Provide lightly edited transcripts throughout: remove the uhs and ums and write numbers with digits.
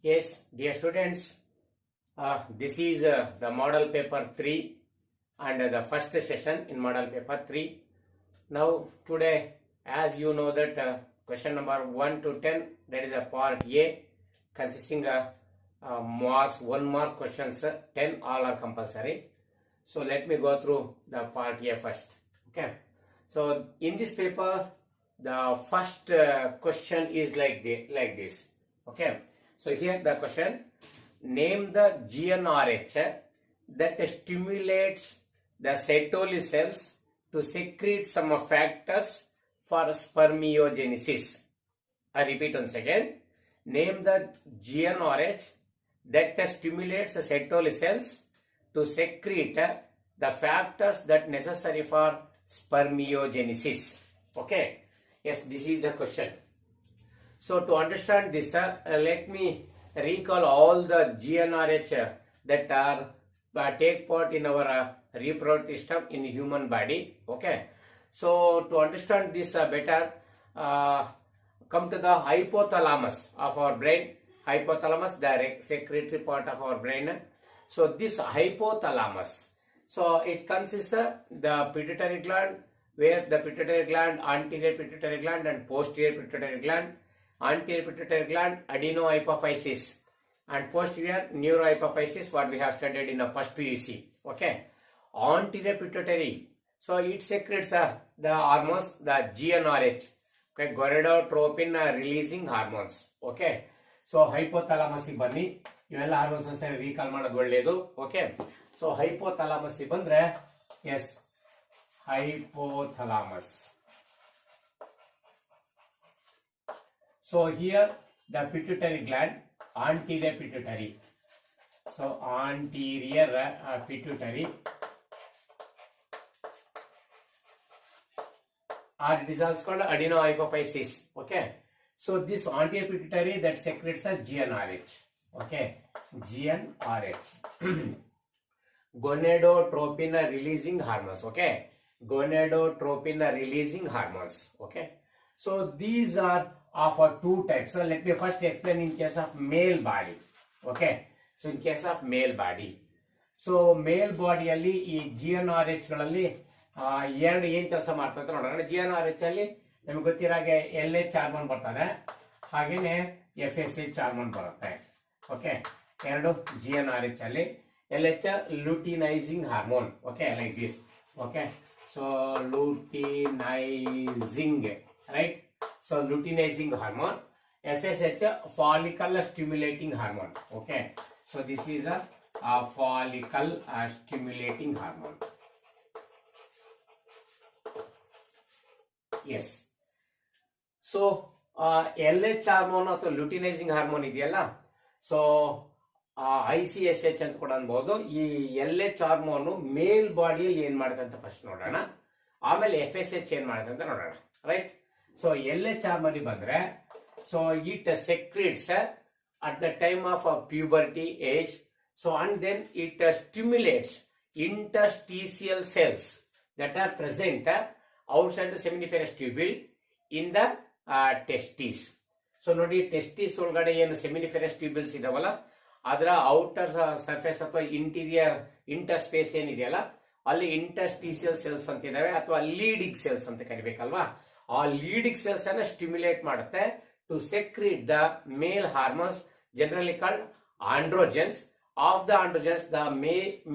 Yes, dear students, this is the model paper 3 and the first session in model paper 3. Now today, as you know that question number 1 to 10, that is a part A consisting marks, 1 mark questions, 10 all are compulsory. So let me go through the part A first. Okay. So in this paper, the first question is like this. Okay. So here the question, name the GnRH that stimulates the Sertoli cells to secrete some factors for spermiogenesis. I repeat once again. Name the GnRH that stimulates the Sertoli cells to secrete the factors that necessary for spermiogenesis. Okay. Yes, this is the question. So to understand this, let me recall all the GnRH that are take part in our reproductive system in human body. Okay. So to understand this better, come to the hypothalamus of our brain. Hypothalamus, the secretory part of our brain. So this hypothalamus, so it consists of the pituitary gland, where the pituitary gland, anterior pituitary gland and posterior pituitary gland. Anterior pituitary gland, adenohypophysis, and posterior neurohypophysis, what we have studied in the first PUC. Okay. Anterior pituitary, so it secretes the hormones, the GnRH, okay, gonadotropin releasing hormones. Okay. So hypothalamus ಬನ್ನಿ, ಇವೆಲ್ಲ hormones ಸರಿ recall ಮಾಡೋದು ಒಳ್ಳೆಯದು. Okay. So hypothalamus ಬಂದ್ರೆ S hypothalamus. So here the pituitary gland, anterior pituitary. So anterior pituitary, or it is also called adenohypophysis. Okay. So this anterior pituitary that secretes a GnRH. Okay. GnRH. Gonadotropin releasing hormones. Okay. Gonadotropin releasing hormones. Okay. So these are of two types. So let me first explain in case of male body. Okay. So in case of male body. So male body alli ee GnRH ಗಳಲ್ಲಿ ಎರಡು ಏನು ಕೆಲಸ ಮಾಡ್ತಾ ಅಂತ ನೋಡೋಣ. GnRH ಅಲ್ಲಿ ನಮಗೆ ಗೊತ್ತಿರೋ ಹಾಗೆ LH ಹಾರ್ಮೋನ್ ಬರ್ತದೆ, ಹಾಗೇನೆ FSH ಹಾರ್ಮೋನ್ ಬರುತ್ತೆ. ಓಕೆ. ಎರಡು GnRH ಅಲ್ಲಿ LH luteinizing hormone. Okay, like this. Okay. So luteinizing, right? So luteinizing hormone. FSH, follicle stimulating hormone. Okay. So this is a follicle stimulating hormone. Yes. So LH hormone ಅಥವಾ luteinizing hormone ಇದೆಯಲ್ಲ, so ICSH ಅಂತ ಕೂಡ ಅನ್ಬಹುದು. ಈ LH hormone ಮೇಲ್ ಬಾಡಿಯಲ್ಲಿ ಏನ್ ಮಾಡುತ್ತೆ ಅಂತ ಫಸ್ಟ್ ನೋಡೋಣ, ಆಮೇಲೆ FSH ಏನ್ ಮಾಡುತ್ತೆ ಅಂತ ನೋಡೋಣ, ರೈಟ್? So LH hormone ಬಂದ್ರೆ, so it secretes at the time of puberty age. So and then it stimulates interstitial cells that are present outside the seminiferous tubule in the testes. So ನೋಡಿ, testis ಒಳಗಡೆ ಏನು ಸೆಮಿನಿಫೆರಸ್ ಟ್ಯೂಬಲ್ಸ್ ಇದಾವಲ್ಲ, ಅದರ outer surface ಅಥವಾ inter space ಏನಿದೆಯಲ್ಲ, ಅಲ್ಲಿ ಇಂಟರ್ಸ್ಟಿಸಿಯಲ್ cells ಅಂತ ಇದಾವೆ, ಅಥವಾ ಲೀಡಿಂಗ್ ಸೆಲ್ಸ್ ಅಂತ ಕರಿಬೇಕಲ್ವಾ. ಆ ಲೀಡಿಂಗ್ ಸೆಲ್ಸ್ ಅನ್ನ ಸ್ಟಿಮ್ಯುಲೇಟ್ ಮಾಡುತ್ತೆ to secrete the male hormones, generally called androgens. Of the androgens, the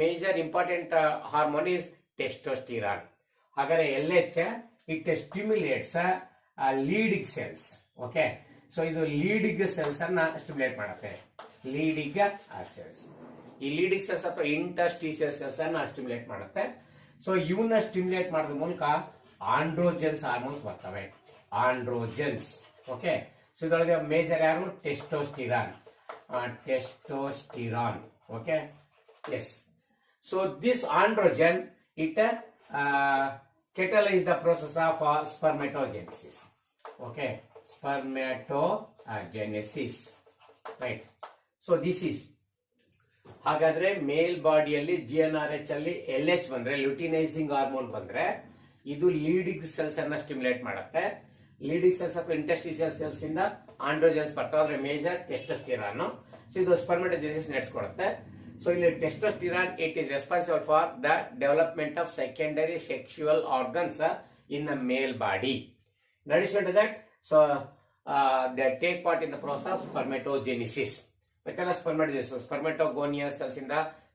major important hormone is testosterone. ಹಾಗಾದ್ರೆ LH it stimulates Leydig cells. Okay. So ಇದು ಲೀಡಿಂಗ್ ಸೆಲ್ಸ್ ಅನ್ನ stimulate ಮಾಡುತ್ತೆ. Leydig cells, ಈ Leydig cells ಅಥವಾ interstitial cells ಅನ್ನ stimulate ಮಾಡುತ್ತೆ. So ಇವನ್ನ stimulate ಮಾಡೋದ್ರ ಮೂಲಕ ಆಂಡ್ರೋಜನ್ಸ್ ಹಾರ್ಮೋನ್ಸ್ ಬರ್ತವೆ. ಆಂಡ್ರೋಜನ್ಸ್. ಓಕೆ. ಸೊ ಇದರೊಳಗೆ ಮೇಜರ್ ಯಾರು? Testosterone. Testosterone. Okay. Yes. So this androgen it catalyze the process of spermatogenesis. Okay. Spermatogenesis. Right. So this is, ಹಾಗಾದ್ರೆ ಮೇಲ್ ಬಾಡಿಯಲ್ಲಿ GnRH ಅಲ್ಲಿ LH ಬಂದ್ರೆ, ಲೂಟಿನೈಸಿಂಗ್ ಹಾರ್ಮೋನ್ ಬಂದ್ರೆ, ಇದು ಲೀಡಿಂಗ್ ಸೆಲ್ಸ್ ಅನ್ನ ಸ್ಟಿಮ್ಯುಲೇಟ್ ಮಾಡುತ್ತೆ. ಲೀಡಿಂಗ್ ಸೆಲ್ಸ್ ಅಥವಾ ಇಂಟರ್ಸ್ಟಿಷಿಯಲ್ ಸೆಲ್ಸ್ ಇಂದ ಆಂಡ್ರೋಜನ್ಸ್ ಬರ್ತಾವೆ, ಮೇಜರ್ ಟೆಸ್ಟೋಸ್ಟಿರಾನ್. ಸೊ ಇದು ಸ್ಪರ್ಮೆಟೋಜೆನಿಸಿಸ್ ನಡೆಸ್ಕೊಡುತ್ತೆ. ಸೊ ಇಲ್ಲಿ testosterone it is responsible for the development of secondary sexual organs in the male body. In addition to that, so they take part in the process of spermatogenesis. Methella spermatogenesis, spermatogonial cells ಇಂದ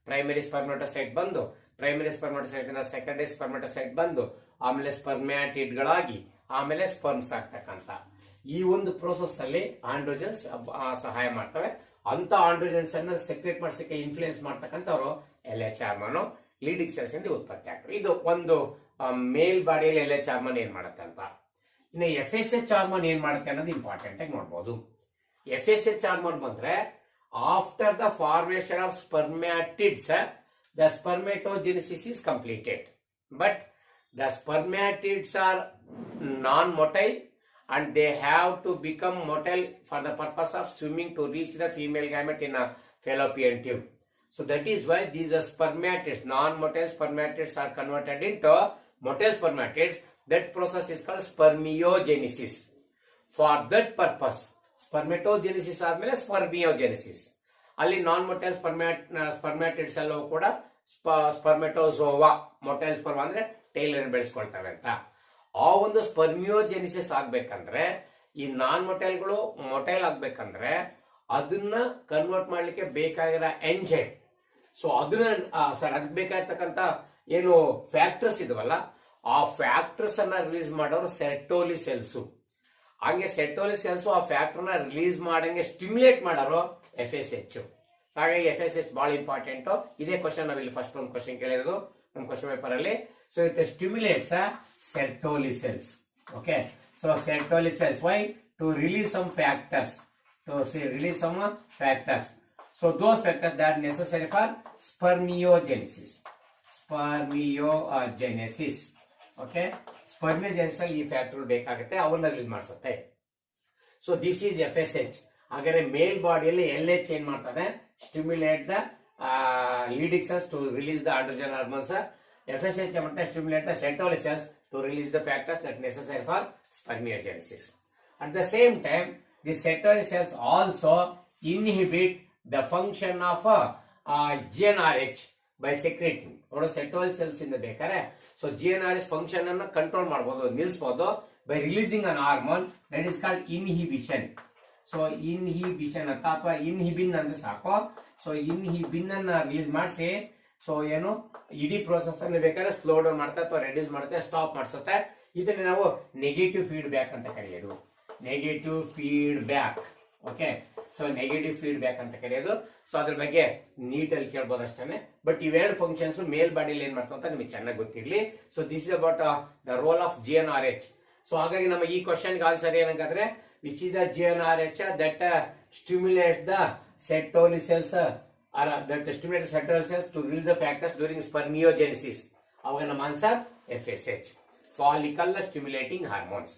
primary ಸ್ಪರ್ಮೆಟೋಸೈಟ್ ಬಂದು, primary ಸ್ಪರ್ಮೆಟೋಸೈಟ್ ಇಂದ secondary ಸ್ಪರ್ಮೆಟೋಸೈಟ್ ಬಂದು, ಆಮೇಲೆ ಸ್ಪರ್ಮ್ಯಾಟಿಡ್ ಗಳಾಗಿ ಆಮೇಲೆ sperms ಆಗ್ತಕ್ಕಂತ ಈ ಒಂದು process ಅಲ್ಲಿ ಆಂಡ್ರೋಜನ್ಸ್ ಸಹಾಯ ಮಾಡ್ತವೆ. ಅಂತ ಆಂಡ್ರೋಜನ್ಸ್ ಅನ್ನ ಸೆಕ್ರೆಟ್ ಮಾಡಿಸಕ್ಕೆ ಇನ್ಫ್ಲೂಯೆನ್ಸ್ ಮಾಡ್ತಕ್ಕಂಥವ್ರು LH ಹಾರ್ಮೋನ್ ಲೀಡಿಂಗ್ ಸೆಲ್ಸ್ ಇಂದ ಉತ್ಪತ್ತಿ ಆಗ್ತವೆ. ಇದು ಒಂದು ಮೇಲ್ ಬಾಡಿಯಲ್ಲಿ LH ಹಾರ್ಮೋನ್ ಏನ್ ಮಾಡುತ್ತೆ ಅಂತ. ಇನ್ನು FSH ಹಾರ್ಮೋನ್ ಏನ್ ಮಾಡುತ್ತೆ ಅನ್ನೋದು ಇಂಪಾರ್ಟೆಂಟ್ ಆಗಿ ನೋಡಬಹುದು. FSH ಹಾರ್ಮೋನ್ ಬಂದ್ರೆ after the formation of spermatids the spermatogenesis is completed, but the spermatids are non motile and they have to become motile for the purpose of swimming to reach the female gamete in a fallopian tube. So that is why these are spermatids, non-motile spermatids are converted into motile spermatids. That process is called spermiogenesis. For that purpose, spermatogenesis ಆದ್ಮೇಲೆ spermiogenesis. ಅಲ್ಲಿ non-motile spermatids ಎಲ್ಲವೂ ಕೂಡ spermatozoa, motile sperm ಅಂದ್ರೆ tail ಬೆಳೆಸ್ಕೊಳ್ತವೆ ಅಂತ. ಆ ಒಂದು ಸ್ಪರ್ಮಿಯೋಜೆನಿಸಿಸ್ ಆಗ್ಬೇಕಂದ್ರೆ ಈ ನಾನ್ ಮೊಟೈಲ್ಗಳು ಮೊಟೈಲ್ ಆಗ್ಬೇಕಂದ್ರೆ ಅದನ್ನ ಕನ್ವರ್ಟ್ ಮಾಡ್ಲಿಕ್ಕೆ ಬೇಕಾಗಿರೋ ಎಂಜೈಮ್, ಸೊ ಅದನ್ನ ಅದಕ್ಕೆ ಬೇಕಾಗಿರ್ತಕ್ಕಂಥ ಏನು ಫ್ಯಾಕ್ಟರ್ಸ್ ಇದವಲ್ಲ ಆ ಫ್ಯಾಕ್ಟರ್ಸ್ ಅನ್ನ ರಿಲೀಸ್ ಮಾಡೋರು ಸೆಟೋಲಿ ಸೆಲ್ಸ್. ಹಂಗೆ ಸೆಟೋಲಿ ಸೆಲ್ಸ್ ಆ ಫ್ಯಾಕ್ಟರ್ ನ ರಿಲೀಸ್ ಮಾಡಂಗೆ ಸ್ಟಿಮ್ಯುಲೇಟ್ ಮಾಡೋರು FSH. ಹಾಗಾಗಿ FSH ಬಹಳ ಇಂಪಾರ್ಟೆಂಟ್. ಇದೇ ಕ್ವಶನ್ ನಾವಿಲ್ಲಿ ಫಸ್ಟ್ ಒಂದು ಕ್ವಶನ್ ಕೇಳಿರೋದು ನಮ್ಮ ಕ್ವಶನ್ ಪೇಪರ್ ಅಲ್ಲಿ. So it stimulates Sertoli cells. Okay. So Sertoli cells. Why? To release some factors. Release some factors. So those factors that are necessary for spermiogenesis. Spermiogenesis. Okay. Spermiogenesis ಈ factor ಬೇಕಾಗುತ್ತೆ, ಅವನ್ನ release ಮಾಡಿಸುತ್ತೆ. So this is FSH. ಹಾಗಾದ್ರೆ ಮೇಲ್ ಬಾಡಿಯಲ್ಲಿ LH ಏನ್ ಮಾಡ್ತಾರೆ? Stimulate the leading cells to release the androgen hormones. FSH stimulate the Sertoli cells to release the factors that are necessary for spermiogenesis. At the same time, the Sertoli cells also inhibit the function of GnRH by secreting. Or Sertoli cells in the ಬೇಕಾರೆ so GnRH function ಅನ್ನು control ಮಾಡಬಹುದು, ನಿಲ್ಲಿಸಬಹುದು by releasing an hormone that is called inhibition. So inhibition ಅಥವಾ inhibin ಅಂದ್ರೆ ಸಾಕು. So inhibin ಅನ್ನ release ಮಾಡಿಸಿ so ಏನು ಇಡೀ ಪ್ರೋಸೆಸ್ ಅನ್ನು ಬೇಕಾದ್ರೆ ಸ್ಲೋ ಡೌನ್ ಮಾಡ್ತಾ ಅಥವಾ ರೆಡ್ಯೂಸ್ ಮಾಡುತ್ತೆ, ಸ್ಟಾಪ್ ಮಾಡಿಸುತ್ತೆ. ಇದನ್ನ ನಾವು ನೆಗೆಟಿವ್ ಫೀಡ್ಬ್ಯಾಕ್ ಅಂತ ಕರೆಯೋದು. Negative feedback. Okay. So negative feedback ಅಂತ ಕರೆಯೋದು. ಸೊ ಅದ್ರ ಬಗ್ಗೆ ನೀಟಲ್ಲಿ ಕೇಳ್ಬೋದು ಅಷ್ಟೇ. ಬಟ್ ಇವೆರಡು ಫಂಕ್ಷನ್ಸ್ ಮೇಲ್ ಬಾಡಿಯಲ್ಲಿ ಏನ್ ಮಾಡ್ತಾವ ಅಂತ ನಿಮಗೆ ಚೆನ್ನಾಗಿ ಗೊತ್ತಿರ್ಲಿ. So this is about the role of GnRH. So ಹಾಗಾಗಿ ನಮಗೆ ಈ ಕ್ವಶನ್ಗೆ ಆನ್ಸರ್ ಏನಂದ್ರೆ which is the GnRH that stimulates the Sertoli cells or that stimulate Sertoli cells to release the factors during spermiogenesis. ಅವಾಗ ನಮ್ಮ answer FSH, follicle stimulating hormones.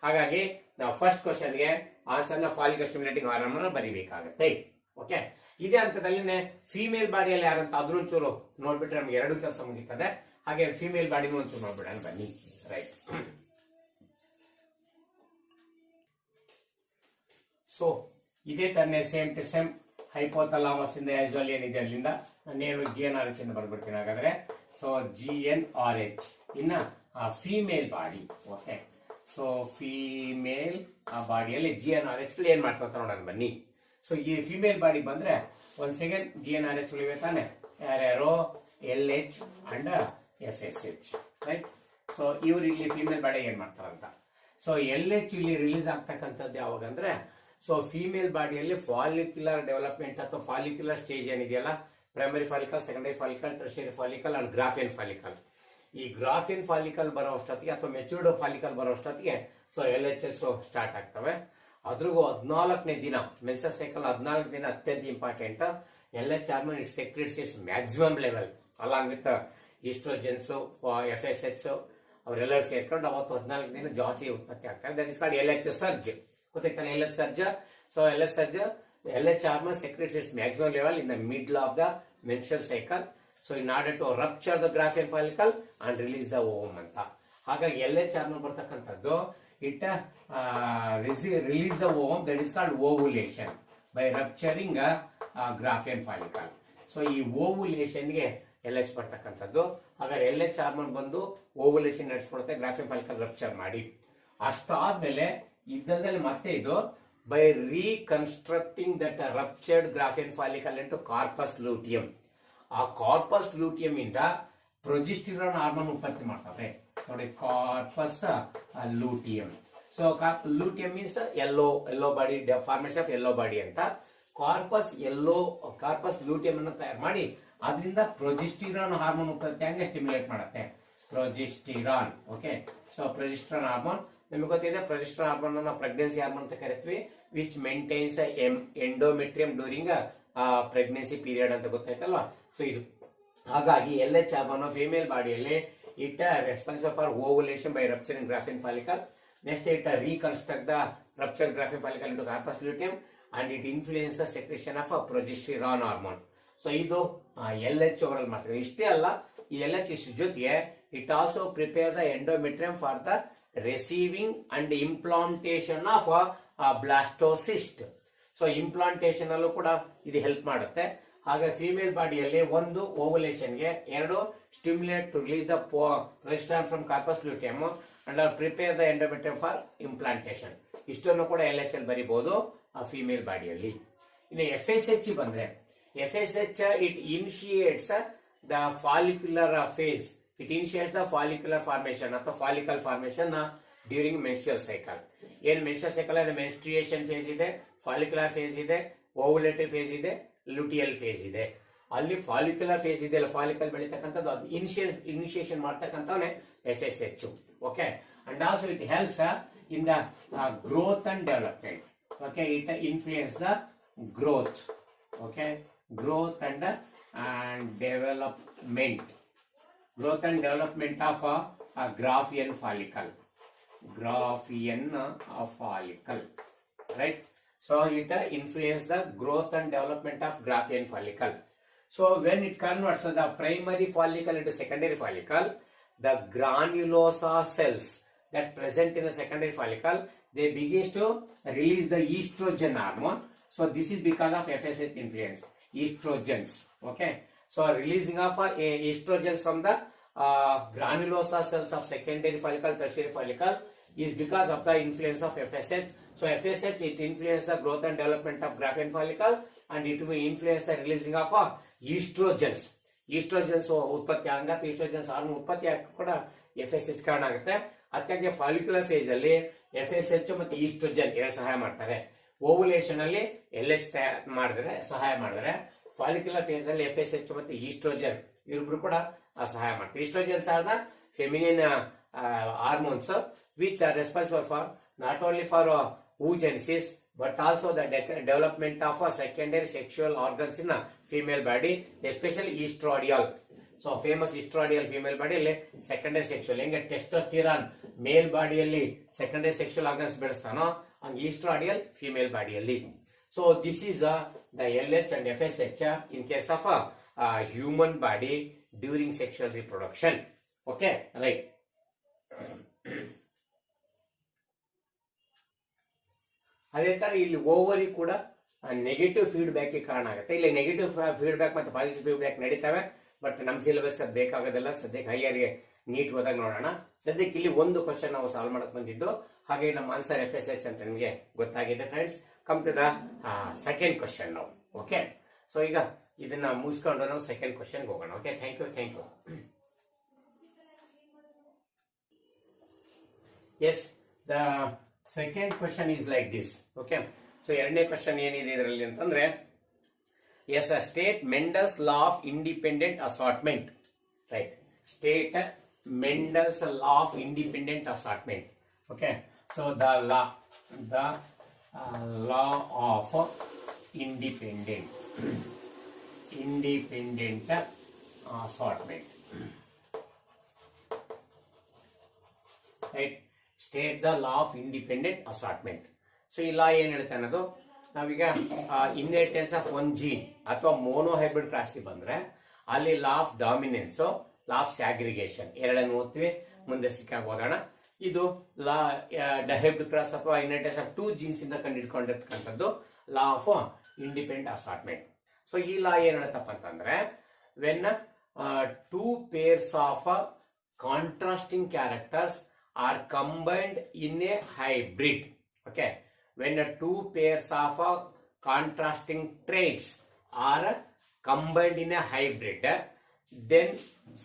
ಹಾಗಾಗಿ ನಾವು first ಕ್ವಶನ್ಗೆ ಆನ್ಸರ್ ನ ಫಾಲಿಕಲ್ ಸ್ಟಿಮ್ಯುಲೇಟಿಂಗ್ ಹಾರ್ಮೋನ್ ಬರೀಬೇಕಾಗುತ್ತೆ. ಓಕೆ. ಇದೇ ಹಂತದಲ್ಲಿ female ಬಾಡಿಯಲ್ಲಿ ಯಾರಂತ ಅದ್ರ ಚೂರು ನೋಡ್ಬಿಟ್ರೆ ನಮ್ಗೆ ಎರಡು ಕೆಲಸ ಮುಗಿತದೆ. ಹಾಗೆ ಫಿಮೇಲ್ ಬಾಡಿನೂ ಒಂಚೂರು ನೋಡ್ಬಿಡೋಣ ಬನ್ನಿ. ರೈಟ್. ಸೊ ಇದೇ ತರನೇ ಸೇಮ್ ಟು ಸೇಮ್ ಹೈಪೋಥಲಾಮಸ್ ಇಂದ ಯೂಶುವಲ್ ಏನಿದೆ ಅಲ್ಲಿಂದ ನೇರವಾಗಿ GnRH ಇಂದ ಬರ್ಬಿಡ್ತೀನಿ. ಹಾಗಾದ್ರೆ ಸೊ GnRH ಇನ್ನ female body. Okay. So female ಬಾಡಿಯಲ್ಲಿ GnRH ಏನ್ ಮಾಡ್ತಾ ನೋಡೋಣ ಬನ್ನಿ. ಸೊ ಈ ಫಿಮೇಲ್ ಬಾಡಿ ಬಂದ್ರೆ ಒಂದ್ ಸೆಕೆಂಡ್ GnRH ಉಳಿವೆ ತಾನೆ, ಯಾರ್ಯಾರೋ LH and FSH. Right. So ಇವ್ರು ಇಲ್ಲಿ ಫಿಮೇಲ್ ಬಾಡಿ ಏನ್ ಮಾಡ್ತಾರಂತ. ಸೊ LH ಇಲ್ಲಿ ರಿಲೀಸ್ ಆಗ್ತಕ್ಕಂಥದ್ದು ಯಾವಾಗ ಅಂದ್ರೆ ಸೊ ಫಿಮೇಲ್ ಬಾಡಿಯಲ್ಲಿ ಫಾಲಿಕ್ಯುಲರ್ ಡೆವಲಪ್ಮೆಂಟ್ ಅಥವಾ ಫಾಲಿಕ್ಯುಲರ್ ಸ್ಟೇಜ್ ಏನಿದೆಯಲ್ಲ, primary follicle, secondary follicle, tertiary follicle and Graafian follicle. ಈ ಗ್ರಾಫಿಯನ್ ಫಾಲಿಕಲ್ ಬರೋ ಅಷ್ಟೊತ್ತಿಗೆ ಅಥವಾ ಮೆಚೂರ್ಡ್ ಫಾಲಿಕಲ್ ಬರೋ ಅಷ್ಟೊತ್ತಿಗೆ ಸೊ LHS ಸ್ಟಾರ್ಟ್ ಆಗ್ತವೆ. ಅದ್ರಿಗೂ 14ನೇ ದಿನ ಮೆನ್ಸಸ್ ಸೈಕಲ್ 14 ದಿನ ಅತ್ಯಂತ important. LH hormone it secretes its maximum level along with oestrogens, FSH ಅವರೆಲ್ಲರೂ ಸೇರ್ಕೊಂಡು ಅವತ್ತು 14 ದಿನ ಜಾಸ್ತಿ ಉತ್ಪತ್ತಿ ಆಗ್ತಾರೆ. That is called LH surge. ಗೊತ್ತಾಯ್ತಾನೆ LH surge. So LH surge, LH hormone secretes its maximum level in the middle of the menstrual cycle. So in order to rupture the Graafian follicle and release the ovum ಅಂತ. ಹಾಗಾಗಿ LH hormone ಬರ್ತಕ್ಕಂಥದ್ದು it release the ovum, that is called ovulation by rupturing Graafian follicle. So ಈ ಓವುಲೇಷನ್ಗೆ LH ಬರ್ತಕ್ಕಂಥದ್ದು. ಹಾಗಾದ್ರೆ LH hormone ಬಂದು ovulation ನಡೆಸ್ಕೊಡುತ್ತೆ, Graafian follicle rupture ಮಾಡಿ. ಅಷ್ಟಾದ್ಮೇಲೆ ಇದ್ದದಲ್ಲಿ ಮತ್ತೆ ಇದು by reconstructing that ruptured Graafian follicle into corpus luteum. ಆ ಕಾರ್ಪಸ್ ಲೂಟಿಯಂ ಇಂದ ಪ್ರೊಜೆಸ್ಟಿರಾನ್ ಹಾರ್ಮೋನ್ ಉತ್ಪತ್ತಿ ಮಾಡ್ತವೆ ನೋಡಿ, corpus luteum. So luteum means yellow body, formation of yellow body ಅಂತ. ಕಾರ್ಪಸ್ ಲೂಟಿಯಂ ಅನ್ನು ತಯಾರು ಮಾಡಿ ಅದರಿಂದ ಪ್ರೊಜೆಸ್ಟಿರಾನ್ ಹಾರ್ಮೋನ್ ಉತ್ಪತ್ತಿ ಹಂಗೆ ಸ್ಟಿಮ್ಯುಲೇಟ್ ಮಾಡುತ್ತೆ, progesterone. Okay, so progesterone hormone ನಿಮಗೆ ಗೊತ್ತಿದೆ. ಪ್ರೊಜೆಸ್ಟಿರಾನ್ ಹಾರ್ಮೋನ್ ಅನ್ನು ಪ್ರೆಗ್ನೆನ್ಸಿ ಹಾರ್ಮೋನ್ ಅಂತ ಕರಿತೀವಿ, which maintains endometrium during pregnancy period ಅಂತ ಗೊತ್ತಾಯ್ತಲ್ವಾ. ಸೊ ಇದು ಹಾಗಾಗಿ LH ಹಾರ್ಮೋನ್ ಫಿಮೇಲ್ ಬಾಡಿಯಲ್ಲಿ it responsible for ovulation by rupturing Graafian follicle. Next it reconstruct the ruptured Graafian follicle into corpus luteum and it influences the secretion of a progesterone hormone. So ಇದು LH overall ಮಾಡ್ತೀವಿ. ಇಷ್ಟೇ ಅಲ್ಲ, ಈ LH ಇಷ್ಟು ಜೊತೆಗೆ it also prepare the endometrium for the receiving and implantation of blastocyst. So implantation ಅಲ್ಲೂ ಕೂಡ ಇದು ಹೆಲ್ಪ್ ಮಾಡುತ್ತೆ. ಹಾಗೆ ಫಿಮೇಲ್ ಬಾಡಿಯಲ್ಲಿ ಒಂದು ಓವುಲೇಷನ್ಗೆ, ಎರಡು stimulate to release the progesterone from corpus luteum and prepare the endometrium for implantation. ಇಷ್ಟನ್ನು ಕೂಡ LH ಅಲ್ಲಿ ಬರೀಬಹುದು ಫಿಮೇಲ್ ಬಾಡಿಯಲ್ಲಿ. ಇನ್ನು FSH ಬಂದ್ರೆ, FSH it initiates the follicular phase. It initiates the follicular formation ಅಥವಾ follicle formation during menstrual cycle. ಏನ್ menstrual cycle ಅಲ್ಲಿ menstruation phase ಇದೆ, ಫಾಲಿಕ್ಯುಲರ್ ಫೇಸ್ ಇದೆ, ಓವುಲೇಟರಿ ಫೇಸ್ ಇದೆ, ಲುಟಿಯಲ್ ಫೇಸ್ ಇದೆ. ಅಲ್ಲಿ ಫಾಲಿಕ್ಯುಲರ್ ಫೇಸ್ ಇದೆ, ಫಾಲಿಕಲ್ ಬೆಳೀತಕ್ಕಂಥದ್ದು, ಅದು ಇನಿಷಿಯೇಷನ್ ಮಾಡ್ತಕ್ಕಂಥವೇ FSH. Okay, and also it helps in the growth and development. Okay, it influences the growth. Okay, growth and development. Growth and development of a Graafian follicle. Graafian follicle. Right? So it influences the growth and development of Graafian follicle. So when it converts the primary follicle into secondary follicle, the granulosa cells that present in the secondary follicle, they begins to release the estrogen hormone. So this is because of FSH influence, estrogens. Okay, so releasing of estrogens from the granulosa cells of secondary follicle, tertiary follicle is because of the influence of FSH. So FSH, it influences the growth and development of Graafian follicle and it will influence the releasing of estrogens. Estrogens ಉತ್ಪತ್ತಿ ಆಗಂತ, estrogens hormone ಉತ್ಪತ್ತಿ ಆಗ ಕೂಡ FSH ಕಾರಣ ಆಗುತ್ತೆ. ಅದಕ್ಕಾಗಿ follicular phase ಅಲ್ಲಿ FSH ಮತ್ತು oestrogen ಎರಡು ಸಹಾಯ ಮಾಡ್ತಾರೆ. ಓವುಲೇಷನ್ ಅಲ್ಲಿ LH ಮಾಡಿದ್ರೆ ಸಹಾಯ ಮಾಡಿದ್ರೆ, ಫಾಲಿಕ್ಯುಲರ್ ಫೇಸ್ ಅಲ್ಲಿ FSH ಮತ್ತು ಈಸ್ಟ್ರೋಜನ್ ಇವ್ರಿಬ್ರು ಕೂಡ ಸಹಾಯ ಮಾಡ್ತಾರೆ. Oestrogens are the feminine hormones which are responsible for not only for oogenesis but also the development of secondary sexual organs in a female body, especially estradiol. So famous oestradiol female ಬಾಡಿಯಲ್ಲಿ secondary sexual, ಹೆಂಗೆ testosterone male ಬಾಡಿಯಲ್ಲಿ secondary sexual organs ಬೆಳೆಸ್ತಾನೋ ಹಂಗೆ oestradiol female ಬಾಡಿಯಲ್ಲಿ. So this is the LH and FSH in case of human body during sexual reproduction. Okay, right. ಅದೇ ತರ ಇಲ್ಲಿ ovary ಕೂಡ ನೆಗೆಟಿವ್ ಫೀಡ್ಬ್ಯಾಕ್ ಕಾರಣ ಆಗುತ್ತೆ. ಇಲ್ಲಿ ನೆಗೆಟಿವ್ ಫೀಡ್ಬ್ಯಾಕ್ ಮತ್ತು ಪಾಸಿಟಿವ್ ಫೀಡ್ಬ್ಯಾಕ್ ನಡೀತವೆ, ಬಟ್ ನಮ್ಮ ಸಿಲೆಬಸ್ ಅದು ಬೇಕಾಗೋದಿಲ್ಲ. ಸದ್ಯಕ್ಕೆ ಹೈಯರ್ಗೆ ನೀಟ್ ಹೋದಾಗ ನೋಡೋಣ. ಸದ್ಯಕ್ಕೆ ಇಲ್ಲಿ ಒಂದು ಕ್ವಶನ್ ನಾವು ಸಾಲ್ವ್ ಮಾಡಕ್ ಬಂದಿದ್ದು, ಹಾಗೆ ನಮ್ಮ ಆನ್ಸರ್ FSH ಅಂತ ನಿಮಗೆ ಗೊತ್ತಾಗಿದೆ friends. Come to the second question ನಾವು. ಓಕೆ, ಸೊ ಈಗ ಇದನ್ನ ಮುಗಿಸ್ಕೊಂಡು ನಾವು ಸೆಕೆಂಡ್ ಕ್ವಶನ್ಗೆ ಹೋಗೋಣ. Okay, thank you. Yes, the second question is like this. Okay, so ಎರಡನೇ ಕ್ವಶನ್ ಏನಿದೆ ಇದರಲ್ಲಿ ಅಂತಂದ್ರೆ, yes, state Mendel's law of independent assortment. Right, state Mendel's law of independent assortment. Okay, so the law of independent assortment. Right, state the law of independent assortment. So ಈ law ಏನ್ ಹೇಳ್ತಾ ಅನ್ನೋದು, ನಾವೀಗ inheritance of one gene ಅಥವಾ monohybrid cross ಬಂದ್ರೆ ಅಲ್ಲಿ law of dominance, law of segregation ಎರಡನ್ನು ಓದ್ತೀವಿ. ಮುಂದೆ ಸಿಕ್ಕಾಗ ಓದೋಣ. ಇದು ಲಾ ಡೈಹೈಬ್ರಿಡ್ ಕ್ರಾಸ್ ಅಥವಾ ಇನ್ಹೆರಿಟೆನ್ಸ್ ಆಫ್ ಟೂ ಜೀನ್ಸ್ ಇಂದ ಕಂಡುಹಿಡ್ಕೊಂಡಿರ್ತಕ್ಕಂಥದ್ದು law of independent assortment. So ಈ ಲಾ ಏನ್ ಹೇಳತ್ತಪ್ಪ ಅಂತಂದ್ರೆ when two pairs of contrasting characters are combined in a hybrid. Okay, when two pairs of contrasting traits are combined in a hybrid, then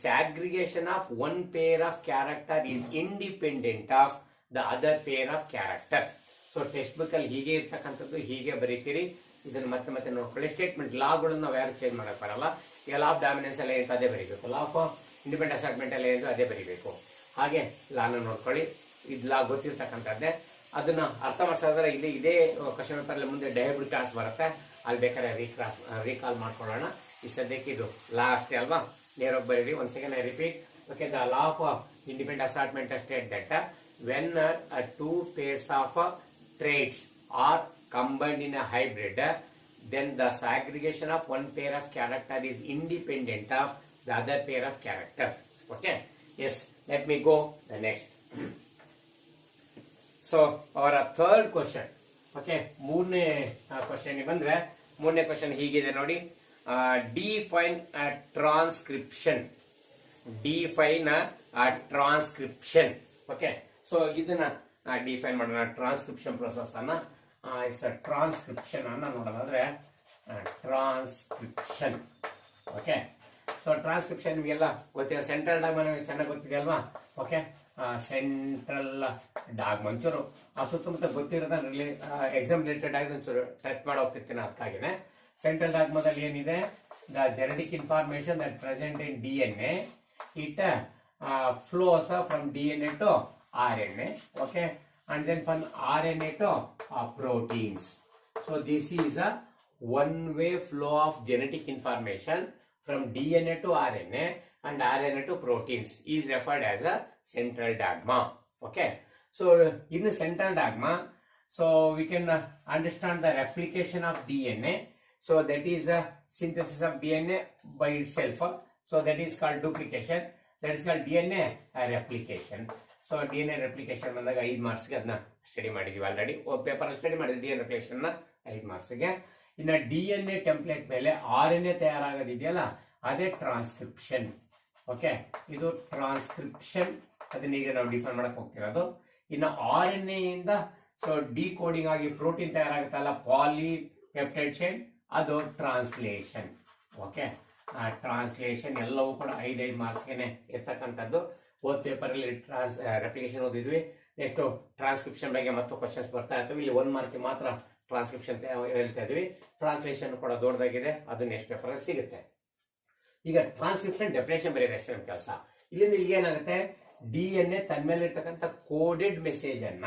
segregation of one pair of character is independent of the other pair of character. So text book ಅಲ್ಲಿ ಹೀಗೆ ಇರ್ತಕ್ಕಂಥದ್ದು, ಹೀಗೆ ಬರೀತೀರಿ. ಇದನ್ನ ಮತ್ತೆ ಮತ್ತೆ ನೋಡ್ಕೊಳ್ಳಿ. Statement ಲಾಗಳನ್ನ ನಾವು ಯಾರು ಚೇಂಜ್ ಮಾಡಕ್ ಬರಲ್ಲ. ಈಗ ಲಾ ಆಫ್ ಡಾಮಿನೆನ್ಸ್ ಎಲ್ಲ ಏನು ಅದೇ ಬರೀಬೇಕು, ಲಾ ಆಫ್ ಇಂಡಿಪೆಂಡೆಂಟ್ ಅಸೈನ್ಮೆಂಟ್ ಎಲ್ಲ ಏನು ಅದೇ ಬರೀಬೇಕು. ಹಾಗೆ ಲಾನ ನೋಡ್ಕೊಳ್ಳಿ. ಇದು ಲಾ ಗೊತ್ತಿರ್ತಕ್ಕಂಥದ್ದೇ. ಅದನ್ನ ಅರ್ಥ ಮಾಡಿಸೋದ್ರೆ ಇಲ್ಲಿ ಇದೇ ಕ್ವಶನ್ ಪೇಪರ್ ಅಲ್ಲಿ ಮುಂದೆ ಡಯಾಬಿಟ್ ಕ್ಲಾಸ್ ಬರುತ್ತೆ, ಅಲ್ಲಿ ಬೇಕಾದ್ರೆ ರೀಕಾಲ್ ಮಾಡ್ಕೊಳ್ಳೋಣ. ಈ ಸದ್ಯಕ್ಕೆ ಇದು ಲಾ ಅಷ್ಟೇ ಅಲ್ವಾ, ನೇರವಾಗಿ ಬರೀರಿ. One second I repeat. Okay, the law of independent assignment state that when two pairs of traits are combined in a hybrid, then the segregation of one pair of character is independent of the other pair of character. Okay, yes, let me go the next. So our third question. Okay, ಮೂರನೇ question ಬಂದ್ರೆ ಮೂರನೇ question ಹೀಗಿದೆ ನೋಡಿ. Define transcription. Define transcription. Okay, so ಇದನ್ನ define ಮಾಡೋಣ. Transcription process ಅನ್ನ transcription ಅನ್ನ ನೋಡೋದಾದ್ರೆ ಟ್ರಾನ್ಸ್ಕ್ರಿಪ್ಷನ್. ಓಕೆ, ಸೊ ಟ್ರಾನ್ಸ್ಕ್ರಿಪ್ಷನ್ ನಿಮಗೆಲ್ಲ ಗೊತ್ತಿದೆ. ಸೆಂಟ್ರಲ್ ಡಾಗ್ಮಾ ನಿಮಗೆ ಚೆನ್ನಾಗಿ ಗೊತ್ತಿದೆ ಅಲ್ವಾ. ಓಕೆ, ಸೆಂಟ್ರಲ್ ಡಾಗ್ಮಾ ಒಂಚೂರು ಸುತ್ತಮುತ್ತ ಗೊತ್ತಿರೋದ ಎಕ್ಸಾಮ್ ರಿಲೇಟೆಡ್ ಆಗಿ ಒಂಚೂರು ಟಚ್ ಮಾಡಿ ಹೋಗ್ತಿರ್ತೀನಿ. ಅದಕ್ಕಾಗಿನೇ ಸೆಂಟ್ರಲ್ ಡಾಗ್ಮಾದಲ್ಲಿ ಏನಿದೆ, the genetic information that present in DNA, it flows from DNA to RNA. Okay, and then from RNA to proteins. So this is a one-way flow of genetic information from DNA to RNA and RNA to proteins is referred as a central dogma. Okay, so in the central dogma, so we can understand the replication of DNA. So that is the synthesis of DNA by itself. So that is called duplication. That is called DNA replication. So DNA replication ಬಂದಾಗ 5 ಮಾರ್ಕ್ಸ್ಗೆ ಅದನ್ನ study ಮಾಡಿದೀವಿ already. Paper study ಮಾಡಿದ್ವಿ DNA replication 5 ಮಾರ್ಕ್ಸ್ಗೆ. ಇನ್ನು DNA template ಮೇಲೆ RNA ತಯಾರಾಗೋದಿದೆಯಲ್ಲ, ಅದೇ transcription. Okay, ಇದು transcription. ಅದನ್ನ ಈಗ ನಾವು ಡಿಫೈನ್ ಮಾಡಕ್ ಹೋಗ್ತಿರೋದು. ಇನ್ನು RNA ಇಂದ ಸೊ ಡಿಕೋಡಿಂಗ್ ಆಗಿ ಪ್ರೋಟೀನ್ ತಯಾರಾಗುತ್ತಲ್ಲ, ಪಾಲಿಪೆಪ್ಟೈಡ್ ಚೈನ್, ಅದು ಟ್ರಾನ್ಸ್ಲೇಷನ್. ಓಕೆ, ಟ್ರಾನ್ಸ್ಲೇಷನ್ ಎಲ್ಲವೂ ಕೂಡ 5 ಮಾರ್ಕ್ಸ್ಗೆ ಇರ್ತಕ್ಕಂಥದ್ದು. ಓದ್ ಪೇಪರ್ ಅಲ್ಲಿ ರೆಪ್ಲಿಕೇಶನ್ ಓದಿದ್ವಿ. ನೆಕ್ಸ್ಟ್ ಟ್ರಾನ್ಸ್ಕ್ರಿಪ್ಷನ್ ಬಗ್ಗೆ ಮತ್ತು ಕ್ವಶನ್ಸ್ ಬರ್ತಾ ಇರ್ತವೆ. ಇಲ್ಲಿ 1 ಮಾರ್ಕ್ ಮಾತ್ರ ಟ್ರಾನ್ಸ್ಕ್ರಿಪ್ಷನ್ ಹೇಳ್ತಾ ಇದ್ವಿ. ಟ್ರಾನ್ಸ್ಲೇಷನ್ ಕೂಡ ದೊಡ್ಡದಾಗಿದೆ, ಅದು ನೆಕ್ಸ್ಟ್ ಪೇಪರ್ ಅಲ್ಲಿ ಸಿಗುತ್ತೆ. ಈಗ ಟ್ರಾನ್ಸ್ಕ್ರಿಪ್ಷನ್ ಡೆಫಿನೇಷನ್ ಬರೆಯೋದು ಅಷ್ಟೇ ನಮ್ಮ ಕೆಲಸ. ಇಲ್ಲಿಂದ ಈಗ ಏನಾಗುತ್ತೆ, DNA ತನ್ನ ಮೇಲೆ ಇರ್ತಕ್ಕಂಥ ಕೋಡೆಡ್ ಮೆಸೇಜ್ ಅನ್ನ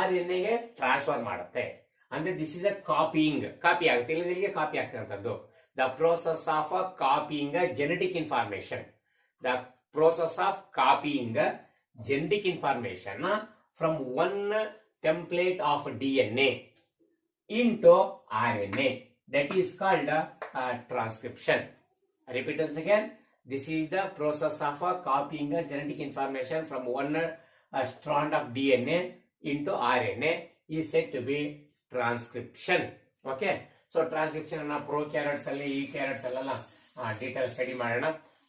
RNA ಗೆ ಟ್ರಾನ್ಸ್ಫರ್ ಮಾಡುತ್ತೆ. ಅಂದ್ರೆ this is a copying. Copy ಆಗುತ್ತೆ, ಇಲ್ಲಿಂದ ಇಲ್ಲಿಗೆ ಕಾಪಿ ಆಗ್ತಕ್ಕಂಥದ್ದು. The process of copying genetic information. ದ process of copying genetic information from one template of DNA into RNA, that is called transcription. I repeat this again. This is the process of copying genetic information from one strand of DNA into RNA is said to be transcription. Okay, so transcription ಅನ್ನ prokaryotes ಅಲ್ಲಿ eukaryotes ಅಲ್ಲೆಲ್ಲ detail study ಮಾಡೋಣ.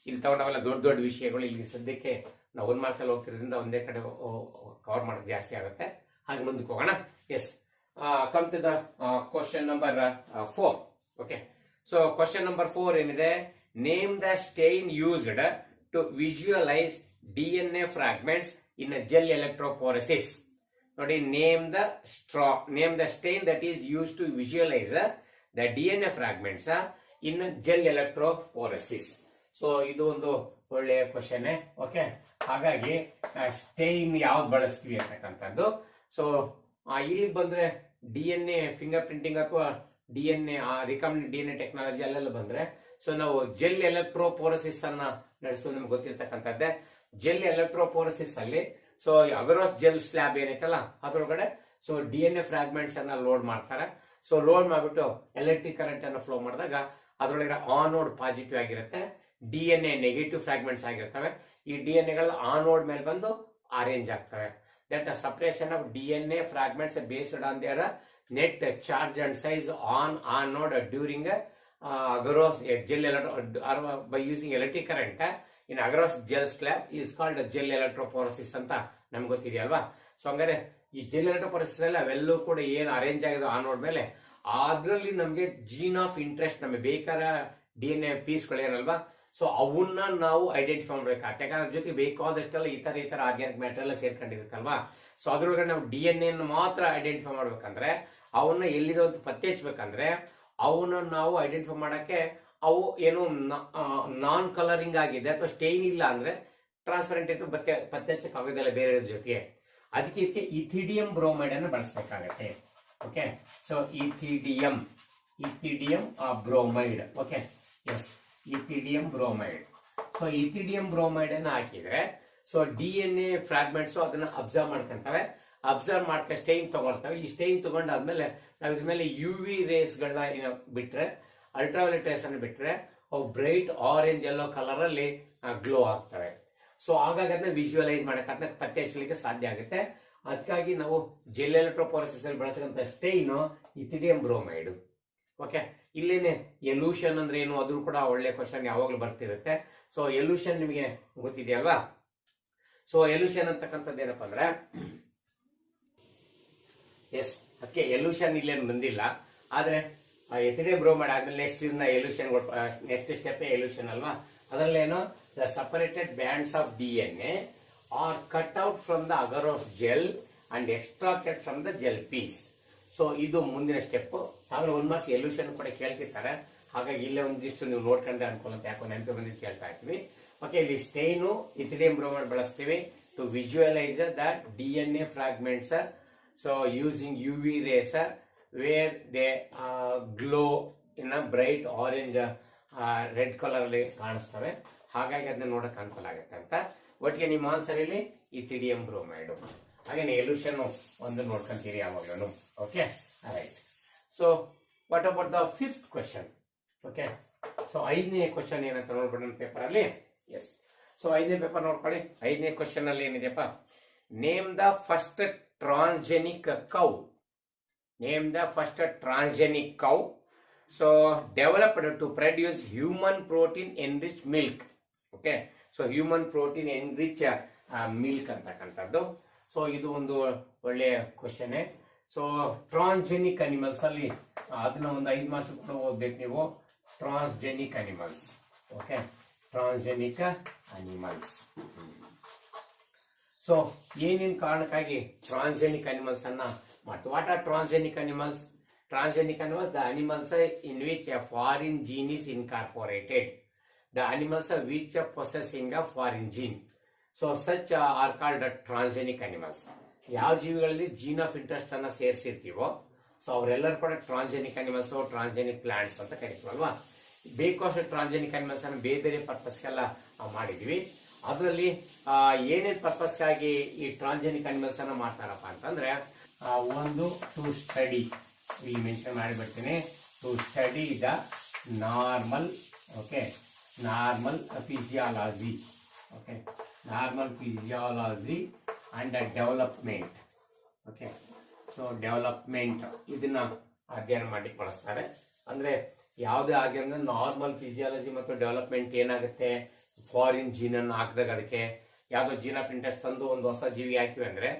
ಇಲ್ಲಿ ತಗೊಂಡವೆಲ್ಲ ದೊಡ್ಡ ದೊಡ್ಡ ವಿಷಯಗಳು. ಇಲ್ಲಿ ಸದ್ಯಕ್ಕೆ ನಾವು 1 ಮಾರ್ಕ್ಸ್ ಅಲ್ಲಿ ಹೋಗ್ತಿರೋದ್ರಿಂದ ಒಂದೇ ಕಡೆ ಕವರ್ ಮಾಡೋದು ಜಾಸ್ತಿ ಆಗುತ್ತೆ. ಹಾಗೆ ಮುಂದಕ್ಕೆ ಹೋಗೋಣ. Yes, come to the question number 4. Okay, so question number 4 ಏನಿದೆ, name the stain used to visualise DNA fragments in gel electrophoresis. ನೋಡಿ, name the stain that is use to visualise the DNA fragments in gel electrophoresis. So ಇದು ಒಂದು ಒಳ್ಳೆಯ question. Okay, ಹಾಗಾಗಿ stain ಯಾವ್ದು ಬಳಸ್ತೀವಿ ಅಂತಕ್ಕಂಥದ್ದು. So ಇಲ್ಲಿಗೆ ಬಂದ್ರೆ DNA ಫಿಂಗರ್ ಪ್ರಿಂಟಿಂಗ್ ಅಥವಾ DNA ರಿಕಮೆಂಡ್ DNA ಟೆಕ್ನಾಲಜಿ ಅಲ್ಲೆಲ್ಲ ಬಂದ್ರೆ, ಸೊ ನಾವು ಜೆಲ್ ಎಲೆಕ್ಟ್ರೋಫೋರೆಸಿಸ್ ಅನ್ನ ನಡೆಸೋದು ನಮ್ಗೆ ಗೊತ್ತಿರ್ತಕ್ಕಂಥದ್ದೇ. ಜೆಲ್ ಎಲೆಕ್ಟ್ರೋಫೋರೆಸಿಸ್ ಅಲ್ಲಿ ಸೊ ಅಗರೋಸ್ ಜೆಲ್ ಸ್ಲ್ಯಾಬ್ ಏನೈತಲ್ಲ ಅದ್ರೊಳಗಡೆ ಸೊ DNA ಫ್ರಾಗ್ಮೆಂಟ್ಸ್ ಅನ್ನ ಲೋಡ್ ಮಾಡ್ತಾರೆ. ಸೊ ಲೋಡ್ ಮಾಡ್ಬಿಟ್ಟು ಎಲೆಕ್ಟ್ರಿಕ್ ಕರೆಂಟ್ ಅನ್ನು ಫ್ಲೋ ಮಾಡಿದಾಗ ಅದ್ರೊಳಗೆ ಆನೋಡ್ ಪಾಸಿಟಿವ್ ಆಗಿರುತ್ತೆ, DNA ನೆಗೆಟಿವ್ ಫ್ರಾಗ್ಮೆಂಟ್ಸ್ ಆಗಿರ್ತವೆ. ಈ DNAಗಳು ಆನೋಡ್ ಮೇಲೆ ಬಂದು ಅರೇಂಜ್ ಆಗ್ತವೆ. That separation of DNA fragments based on there net charge and size on anode during agarose gel or by using electric current in agarose gel slab is called gel electrophoresis ಅಂತ ನಮ್ಗೆ ಗೊತ್ತಿದೆಯಲ್ವಾ. So ಹಂಗಾರೆ ಈ gel electrophoresis ಎಲ್ಲ ಅವೆಲ್ಲೂ ಕೂಡ ಏನು arrange ಆಗಿದೆ ಆ ನೋಡ್ಮೇಲೆ ಅದ್ರಲ್ಲಿ ನಮಗೆ ಜೀನ್ ಆಫ್ ಇಂಟ್ರೆಸ್ಟ್ ನಮಗೆ ಬೇಕಾದ DNA ಪೀಸ್ಗಳೇನಲ್ವಾ, ಸೊ ಅವನ್ನ ನಾವು ಐಡೆಂಟಿಫೈ ಮಾಡ್ಬೇಕಾಗ್ತದೆ. ಯಾಕಂದ್ರೆ ಅದ್ರ ಜೊತೆ ಬೇಕಾದಷ್ಟೆಲ್ಲ ಈ ತರ ಆರ್ಗ್ಯಾನಿಕ್ ಮ್ಯಾಟರ್ ಸೇರ್ಕೊಂಡಿರುತ್ತಲ್ವಾ. ಸೊ ಅದ್ರೊಳಗಡೆ ನಾವು DNA ಮಾತ್ರ ಐಡೆಂಟಿಫೈ ಮಾಡ್ಬೇಕಂದ್ರೆ ಅವನ್ನ ಎಲ್ಲಿದೆ ಅಂತ ಪತ್ತೆ ಹಚ್ಚಬೇಕಂದ್ರೆ ಅವನ್ನ ನಾವು ಐಡೆಂಟಿಫೈ ಮಾಡಕ್ಕೆ ಅವು ಏನು ನಾನ್ ಕಲರಿಂಗ್ ಆಗಿದೆ ಅಥವಾ ಸ್ಟೇನ್ ಇಲ್ಲ ಅಂದ್ರೆ ಟ್ರಾನ್ಸ್ಪರೆಂಟ್ ಇತ್ತು ಪತ್ತೆ ಹಚ್ಚಕ್ಕೆ ಆಗೋದಿಲ್ಲ ಬೇರೆ ಜೊತೆಗೆ. ಅದಕ್ಕೆ ಇದಕ್ಕೆ ಇಥಿಡಿಯಂ ಬ್ರೋಮೈಡ್ ಅನ್ನು ಬಳಸಬೇಕಾಗತ್ತೆ. Okay, so ethidium bromide. Okay, yes, ethidium bromide. So ethidium bromide ಅನ್ನು ಹಾಕಿದ್ರೆ ಸೊ DNA ಫ್ರಾಗ್ಮೆಂಟ್ಸ್ ಅದನ್ನ ಅಬ್ಸರ್ವ್ ಮಾಡ್ಕೊಂತವೆ. ಅಬ್ಸರ್ವ್ ಮಾಡ್ಕೊಂಡು ಸ್ಟೈನ್ ತಗೊಳ್ತವೆ. ಈ ಸ್ಟೈನ್ ತಗೊಂಡಾದ್ಮೇಲೆ ನಾವು ಇದ್ರ ಮೇಲೆ UV ರೇಸ್ ಗಳನ್ನ ಬಿಟ್ರೆ, ಅಲ್ಟ್ರಾವೈಲೆಟ್ ರೇಸ್ ಅನ್ನು ಬಿಟ್ರೆ ಅವು ಬ್ರೈಟ್ ಆರೆಂಜ್ ಯೆಲ್ಲೋ ಕಲರ್ ಅಲ್ಲಿ ಗ್ಲೋ ಆಗ್ತವೆ. ಸೊ ಹಾಗಾಗಿ ಅದನ್ನ ವಿಜುವಲೈಸ್ ಮಾಡಕ್ಕೆ ಅದನ್ನ ಪತ್ತೆ ಹಚ್ಚಲಿಕ್ಕೆ ಸಾಧ್ಯ ಆಗುತ್ತೆ. ಅದಕ್ಕಾಗಿ ನಾವು ಜೆಲ್ ಎಲೆಕ್ಟ್ರೋಫೋರೆಸಿಸ್ ಅಲ್ಲಿ ಬಳಸಂತ ಸ್ಟೈನ್ ಇಥಿಡಿಯಂ ಬ್ರೋಮೈಡ್. ಓಕೆ, ಇಲ್ಲೇನೆ ಎಲ್ಯೂಷನ್ ಅಂದ್ರೆ ಏನು, ಅದು ಕೂಡ ಒಳ್ಳೆ ಕ್ವಶನ್ ಯಾವಾಗಲೂ ಬರ್ತಿರುತ್ತೆ. ಸೊ ಎಲ್ಯೂಷನ್ ನಿಮಗೆ ಗೊತ್ತಿದೆಯಲ್ವಾ. ಸೊ ಎಲ್ಯೂಷನ್ ಅಂತಕ್ಕಂಥದ್ದು ಏನಪ್ಪಾ ಅಂದ್ರೆ, ಎಸ್, ಅದಕ್ಕೆ ಎಲ್ಯೂಷನ್ ಇಲ್ಲೇನು ಬಂದಿಲ್ಲ. ಆದ್ರೆ ಇಥಿಡಿಯಂ ಬ್ರೋಮೈಡ್ ಆದ್ಮೇಲೆ ನೆಕ್ಸ್ಟ್ ಸ್ಟೆಪ್ ಎಲ್ಯೂಷನ್ ಅಲ್ವಾ. ಅದರಲ್ಲೇನು, the separated bands of DNA are cut out from the agarose gel and extracted from the gel piece. So ಇದು ಮುಂದಿನ ಸ್ಟೆಪ್. ಆಮೇಲೆ 1 ಮಾರ್ಕ್ಸ್ ಎಲ್ಯೂಷನ್ ಕೂಡ ಕೇಳ್ತಿರ್ತಾರೆ, ಹಾಗಾಗಿ ಇಲ್ಲೇ ಒಂದಿಷ್ಟು ನೀವು ನೋಡ್ಕೊಂಡ್ರೆ ಅನ್ಕೊಳ್ಳ ಅಂತ ಯಾಕೋ ನೆನಪು ಬಂದಿದ್ದು ಕೇಳ್ತಾ ಇರ್ತೀವಿ. ಓಕೆ, ಇಲ್ಲಿ ಸ್ಟೈನು ಇಥಿಡಿಯಂ ಬ್ರೋಮೈಡ್ ಬಳಸ್ತೀವಿ to visualise the DNA fragments. So using UV rays where they glow in a bright orange red colour ಅಲ್ಲಿ ಕಾಣಿಸ್ತವೆ. ಹಾಗಾಗಿ ಅದನ್ನ ನೋಡಕ್ ಅನುಕೂಲ ಆಗುತ್ತೆ ಅಂತ. ಒಟ್ಟಿಗೆ ನಿಮ್ಮ ಆನ್ಸರ್ ಇಲ್ಲಿ ಇಥಿಡಿಯಂ ಬ್ರೋಮೈಡ್. ಹಾಗೇನೆ ಎಲ್ಯೂಷನ್ ಒಂದು ನೋಡ್ಕೊಂತೀರಿ ಯಾವಾಗ್ಲೂ. Okay, right. So what about the 5th question. Okay, so 5ನೇ ಕ್ವೆಶ್ಚನ್ ಏನಂತ ನೋಡ್ಬಿಡೋಣ ಪೇಪರ್ ಅಲ್ಲಿ. ಎಸ್, ಸೊ 5ನೇ ಪೇಪರ್ ನೋಡ್ಕೊಳ್ಳಿ. 5ನೇ ಕ್ವೆಶ್ಚನ್ ಅಲ್ಲಿ ಏನಿದೆಯಪ್ಪ, name the first transgenic cow. Name the first transgenic cow so developed to produce human protein enriched milk. Okay, so human protein enrich milk ಅಂತಕ್ಕಂಥದ್ದು. ಸೊ ಇದು ಒಂದು ಒಳ್ಳೆಯ ಕ್ವಶನ್. ಸೊ ಟ್ರಾನ್ಸ್ಜೆನಿಕ್ ಅನಿಮಲ್ಸ್ ಅಲ್ಲಿ ಅದನ್ನ ಒಂದು 5 ಮಾರ್ಕ್ಸ್ ಕೂಡ ಓದ್ಬೇಕು ನೀವು. Transgenic animals. Okay, transgenic animals. So ಏನೇನ್ ಕಾರಣಕ್ಕಾಗಿ ಟ್ರಾನ್ಸ್ಜೆನಿಕ್ ಅನಿಮಲ್ಸ್ ಅನ್ನ ಮಾಡ್ತೀವಿ. What are transgenic animals? Transgenic animals, the animals in which a foreign gene is incorporated. The animals which are possessing a foreign gene. So such are called transgenic animals. ಯಾವ ಜೀವಿಗಳಲ್ಲಿ gene of interest ಅನ್ನ ಸೇರಿಸಿರ್ತೀವೋ so ಅವರೆಲ್ಲರೂ ಕೂಡ transgenic animals, transgenic plants ಅಂತ ಕರಿತೀವಲ್ವಾ. ಬೇಕಾದಷ್ಟು transgenic animals ಅನ್ನು ಬೇರೆ ಬೇರೆ ಪರ್ಪಸ್ಗೆಲ್ಲ ಮಾಡಿದ್ವಿ. ಅದರಲ್ಲಿ ಏನೇನ್ ಪರ್ಪಸ್ಗಾಗಿ ಈ ಟ್ರಾನ್ಸ್ಜೆನಿಕ್ ಅನಿಮಲ್ಸ್ ಅನ್ನ ಮಾಡ್ತಾರಪ್ಪ ಅಂತಂದ್ರೆ, ಒಂದು ಟು ಸ್ಟಡಿ, ಇಲ್ಲಿ ಮೆನ್ಷನ್ ಮಾಡಿಬಿಡ್ತೀನಿ, to study the normal. Okay, normal physiology. Okay, normal physiology and development. Okay, so development ಇದನ್ನ ಅಧ್ಯಯನ ಮಾಡಿ ಬಳಸ್ತಾರೆ. ಅಂದ್ರೆ ಯಾವುದೇ ಆಗಿ ಅಂದ್ರೆ ನಾರ್ಮಲ್ ಫಿಸಿಯಾಲಜಿ ಮತ್ತು ಡೆವಲಪ್ಮೆಂಟ್ ಏನಾಗುತ್ತೆ, ಫಾರಿನ್ ಜೀನ್ ಅನ್ನು ಹಾಕಿದಾಗ ಅದಕ್ಕೆ ಯಾವ್ದೋ ಜೀನ್ ಆಫ್ ಇಂಟ್ರೆಸ್ಟ್ ತಂದು ಒಂದು ಹೊಸ ಜೀವಿ ಹಾಕಿವಿ ಅಂದ್ರೆ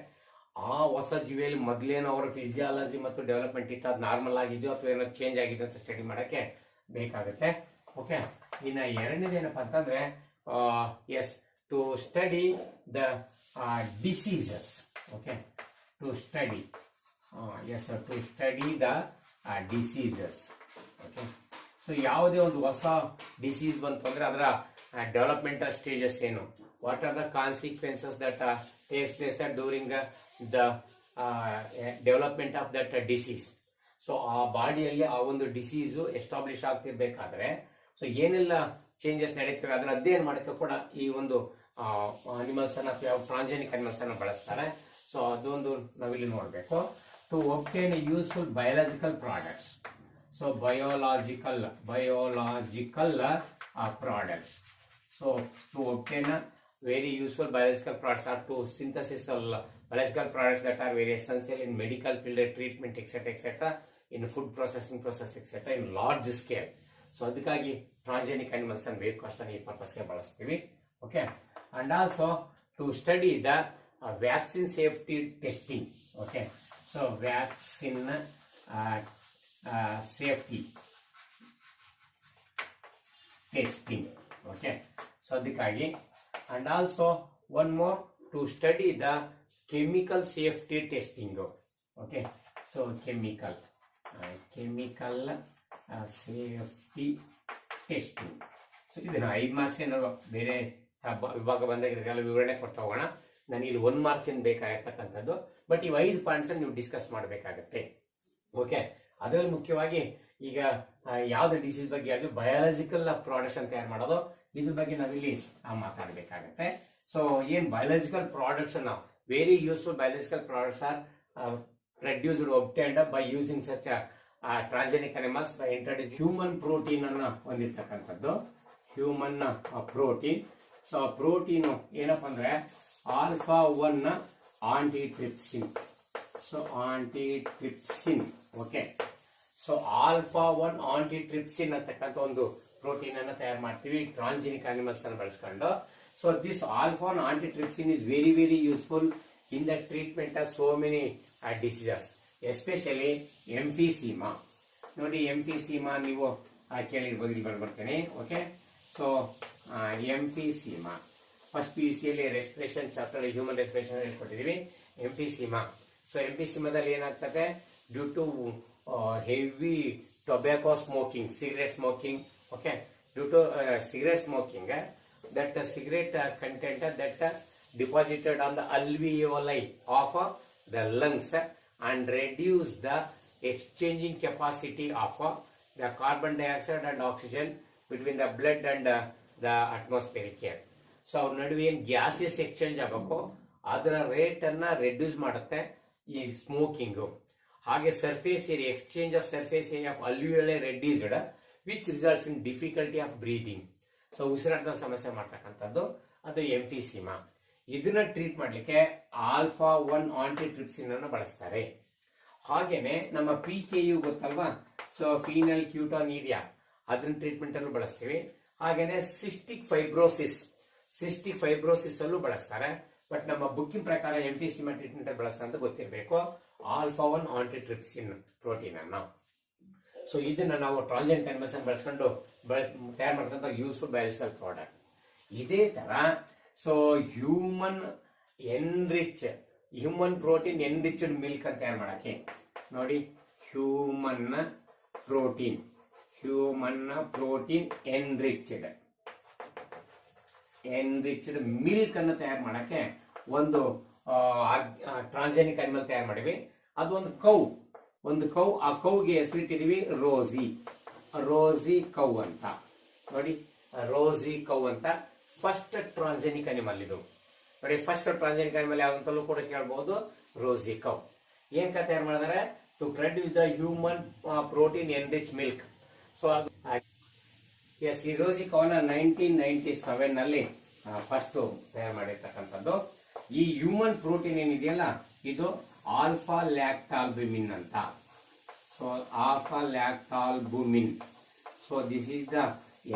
ಆ ಹೊಸ ಜೀವಿಯಲ್ಲಿ ಮೊದಲೇನೋ ಅವರ ಫಿಸಿಯಾಲಜಿ ಮತ್ತು ಡೆವಲಪ್ಮೆಂಟ್ ಇತ್ತು, ಅದು ನಾರ್ಮಲ್ ಆಗಿದೆಯೋ ಅಥವಾ ಏನೋ ಚೇಂಜ್ ಆಗಿದೆ ಅಂತ ಸ್ಟಡಿ ಮಾಡಕ್ಕೆ ಬೇಕಾಗುತ್ತೆ. ಓಕೆ, ಇನ್ನು ಎರಡನೇದೇನಪ್ಪ ಅಂತಂದ್ರೆ, yes, to study the diseases. Okay, to study, yes, to study the diseases. Okay, so ಯಾವುದೇ ಒಂದು ಹೊಸ ಡಿಸೀಸ್ ಬಂತು ಅಂದ್ರೆ ಅದರ ಡೆವಲಪ್ಮೆಂಟಲ್ ಸ್ಟೇಜಸ್ ಏನು, what are the consequences that takes place during the development of that disease. So ಆ ಬಾಡಿಯಲ್ಲಿ ಆ ಒಂದು ಡಿಸೀಸು ಎಸ್ಟಾಬ್ಲಿಷ್ ಆಗ್ತಿರ್ಬೇಕಾದ್ರೆ ಸೊ ಏನೆಲ್ಲ ಚೇಂಜಸ್ ನಡೀತವೆ ಅದನ್ನ ಅಧ್ಯಯನ ಮಾಡಕ್ಕೆ ಕೂಡ ಈ ಒಂದು ಅನಿಮಲ್ಸ್ ಅನ್ನ, ಟ್ರಾನ್ಸ್ಜೆನಿಕ್ ಅನಿಮಲ್ಸ್ ಅನ್ನ ಬಳಸ್ತಾರೆ. ಸೊ ಅದೊಂದು ನಾವಿಲ್ಲಿ ನೋಡಬೇಕು. To obtain useful biological products. So biological products. So to obtain a very useful biological products or to synthesis of biological products that are very essential in medical field treatment, etc., in food processing process, etc., in large scale. So ಅದಕ್ಕಾಗಿ transgenic animals ಅನ್ನು ಬೇಕು ಅಷ್ಟನ್ನು ಈ ಪರ್ಪಸ್ಗೆ ಬಳಸ್ತೀವಿ. Okay, and also to study the vaccine safety testing. Okay, so vaccine safety testing. Okay, so ಅದಕ್ಕಾಗಿ and also one more to study the chemical safety testing. Okay, so chemical safety testing. So ಇದನ್ನ 5 marks ನಾವು ಬೇರೆ ವಿಭಾಗ ಬಂದಾಗ ಇದಕ್ಕೆಲ್ಲ ವಿವರಣೆ ಕೊಡ್ತಾ ಹೋಗೋಣ. ನನಗೆ ಇಲ್ಲಿ 1 ಮಾರ್ಕ್ಸ್ ಬೇಕಾಗಿರ್ತಕ್ಕಂಥದ್ದು, ಬಟ್ ಈ 5 ಪಾಯಿಂಟ್ಸ್ ನೀವು ಡಿಸ್ಕಸ್ ಮಾಡಬೇಕಾಗತ್ತೆ. ಓಕೆ, ಅದರಲ್ಲಿ ಮುಖ್ಯವಾಗಿ ಈಗ ಯಾವ್ದು ಡಿಸೀಸ್ ಬಗ್ಗೆ ಆಗಲಿ ಬಯಾಲಜಿಕಲ್ ಪ್ರಾಡಕ್ಟ್ಸ್ ಅಂತ ತಯಾರು ಮಾಡೋದು, ಇದ್ರ ಬಗ್ಗೆ ನಾವಿಲ್ಲಿ ಮಾತಾಡಬೇಕಾಗತ್ತೆ. ಸೊ ಏನ್ ಬಯಾಲಜಿಕಲ್ ಪ್ರಾಡಕ್ಟ್ಸ್ ನಾವು very useful biological products are produced obtained by using such transgenic animals by introducing human protein ಅನ್ನ ಹೊಂದಿರತಕ್ಕಂಥದ್ದು. Human protein. ಸೊ ಪ್ರೋಟೀನ್ ಏನಪ್ಪಾ ಅಂದ್ರೆ alpha 1 antitrypsin. So antitrypsin. Okay, so alpha 1 antitrypsin ಅಂತಕ್ಕಂಥ ಒಂದು protein ಅನ್ನ ತಯಾರು ಮಾಡ್ತೀವಿ ಟ್ರಾನ್ಜೆನಿಕ್ ಅನಿಮಲ್ಸ್ ಅನ್ನು ಬಳಸ್ಕೊಂಡು. So this alpha 1 antitrypsin is very very useful in the treatment of so many diseases, especially emphysema. ನೋಡಿ emphysema ನೀವು ಕೇಳಿರ್ಬೋದು, ಇಲ್ಲಿ ಬರ್ಬರ್ತೇನೆ. ಓಕೆ, ಸೊ emphysema ಫಸ್ಟ್ PUC ಅಲ್ಲಿ ರೆಸ್ಪಿರೇಷನ್ ಚಾಪ್ಟರ್ ಹ್ಯೂಮನ್ ರೆಸ್ಪಿರೇಷನ್ ಹೇಳ್ಕೊಟ್ಟಿದೀವಿ. emphysema. ಸೊ emphysemaದಲ್ಲಿ ಏನಾಗ್ತದೆ, due to heavy tobacco smoking, cigarette smoking. Okay, due to cigarette smoking, that cigarette content that deposited on the alveoli of the lungs and reduce the exchanging capacity of the carbon dioxide and oxygen between the blood and the atmospheric air. So ನಡುವೆ ಏನು gases exchange ಆಗಬೇಕು ಅದರ rate ಅನ್ನ reduce ಮಾಡುತ್ತೆ ಈ smoking. ಹಾಗೆ surface area, exchange of surface area of alveoli reduced which results in difficulty of breathing. So ಉಸಿರಾಟದ ಸಮಸ್ಯೆ ಮಾಡ್ತಕ್ಕಂಥದ್ದು ಅದು ಎಂಫಿಸಿಮಾ. ಇದನ್ನ ಟ್ರೀಟ್ ಮಾಡ್ಲಿಕ್ಕೆ ಆಲ್ಫಾ 1 ಆಂಟಿಟ್ರಿಪ್ಸಿನ್ ಅನ್ನು ಬಳಸ್ತಾರೆ. ಹಾಗೇನೆ ನಮ್ಮ PKU ಗೊತ್ತಲ್ವಾ, ಸೊ ಫೀನಲ್ ಕ್ಯೂಟೋನಿರಿಯಾ, ಅದನ್ನ ಟ್ರೀಟ್ಮೆಂಟ್ ಅಲ್ಲೂ ಬಳಸ್ತೀವಿ. ಹಾಗೇನೆ ಸಿಸ್ಟಿಕ್ ಫೈಬ್ರೋಸಿಸ್ ಅಲ್ಲೂ ಬಳಸ್ತಾರೆ. ಬಟ್ ನಮ್ಮ ಬುಕ್ಕಿಂಗ್ ಪ್ರಕಾರ ಎಂಫಿಸಿಮಾ ಟ್ರೀಟ್ಮೆಂಟ್ ಅಲ್ಲಿ ಬಳಸ್ತಾರೆ ಅಂತ ಗೊತ್ತಿರಬೇಕು ಆಲ್ಫಾ 1 ಆಂಟಿಟ್ರಿಪ್ಸಿನ್ ಪ್ರೋಟೀನ್ ಅನ್ನ. ಸೊ ಇದನ್ನ ನಾವು ಟ್ರಾನ್ಜೆನಿಕ್ ಅನಿಮಲ್ಸ್ ಅನ್ನು ಬಳಸ್ಕೊಂಡು ತಯಾರು ಮಾಡ್ತಕ್ಕಂಥ ಯೂಸ್ಫುಲ್ ಬಯಾಲಜಿಕಲ್ ಪ್ರಾಡಕ್ಟ್. ಇದೇ ತರ so human protein enriched milk ಅಂತ ತಯಾರು ಮಾಡಕ್ಕೆ ನೋಡಿ, ಹ್ಯೂಮನ್ ಪ್ರೋಟೀನ್ ಎನ್ರಿಚ್ಡ್ ಮಿಲ್ಕ್ ಅನ್ನು ತಯಾರು ಮಾಡಕ್ಕೆ ಒಂದು ಟ್ರಾನ್ಜೆನಿಕ್ ಅನಿಮಲ್ ತಯಾರು ಮಾಡಿವಿ. ಅದು ಒಂದು ಕೌ. ಆ ಕೌಗೆ ಹೆಸರಿಟ್ಟಿದೀವಿ ರೋಸಿ ಕೌ ಅಂತ. ನೋಡಿ, ರೋಸಿ ಕೌ ಅಂತ ಫಸ್ಟ್ ಟ್ರಾನ್ಜೆನಿಕ್ ಅನಿಮಲ್ ಇದು. ನೋಡಿ, ಫಸ್ಟ್ ಟ್ರಾನ್ಜೆನಿಕ್ ಅನಿಮಲ್ ಯಾವಂತಲೂ ಕೂಡ ಕೇಳಬಹುದು, ರೋಸಿ ಕೌ. ಏನ್ ತಯಾರು ಮಾಡಿದಾರೆ, to produce the human protein enrich milk. So yes, ಈ ರೋಸಿ ಕೌನ 1997 ನಲ್ಲಿ ಫಸ್ಟ್ ತಯಾರು ಮಾಡಿರ್ತಕ್ಕಂಥದ್ದು. ಈ ಹ್ಯೂಮನ್ ಪ್ರೋಟೀನ್ ಏನಿದೆಯಲ್ಲ ಇದು ಆಲ್ಫಾ ಲ್ಯಾಕ್ಟಾಲ್ಬುಮಿನ್ ಅಂತ. So alpha lactalbumin. So this is the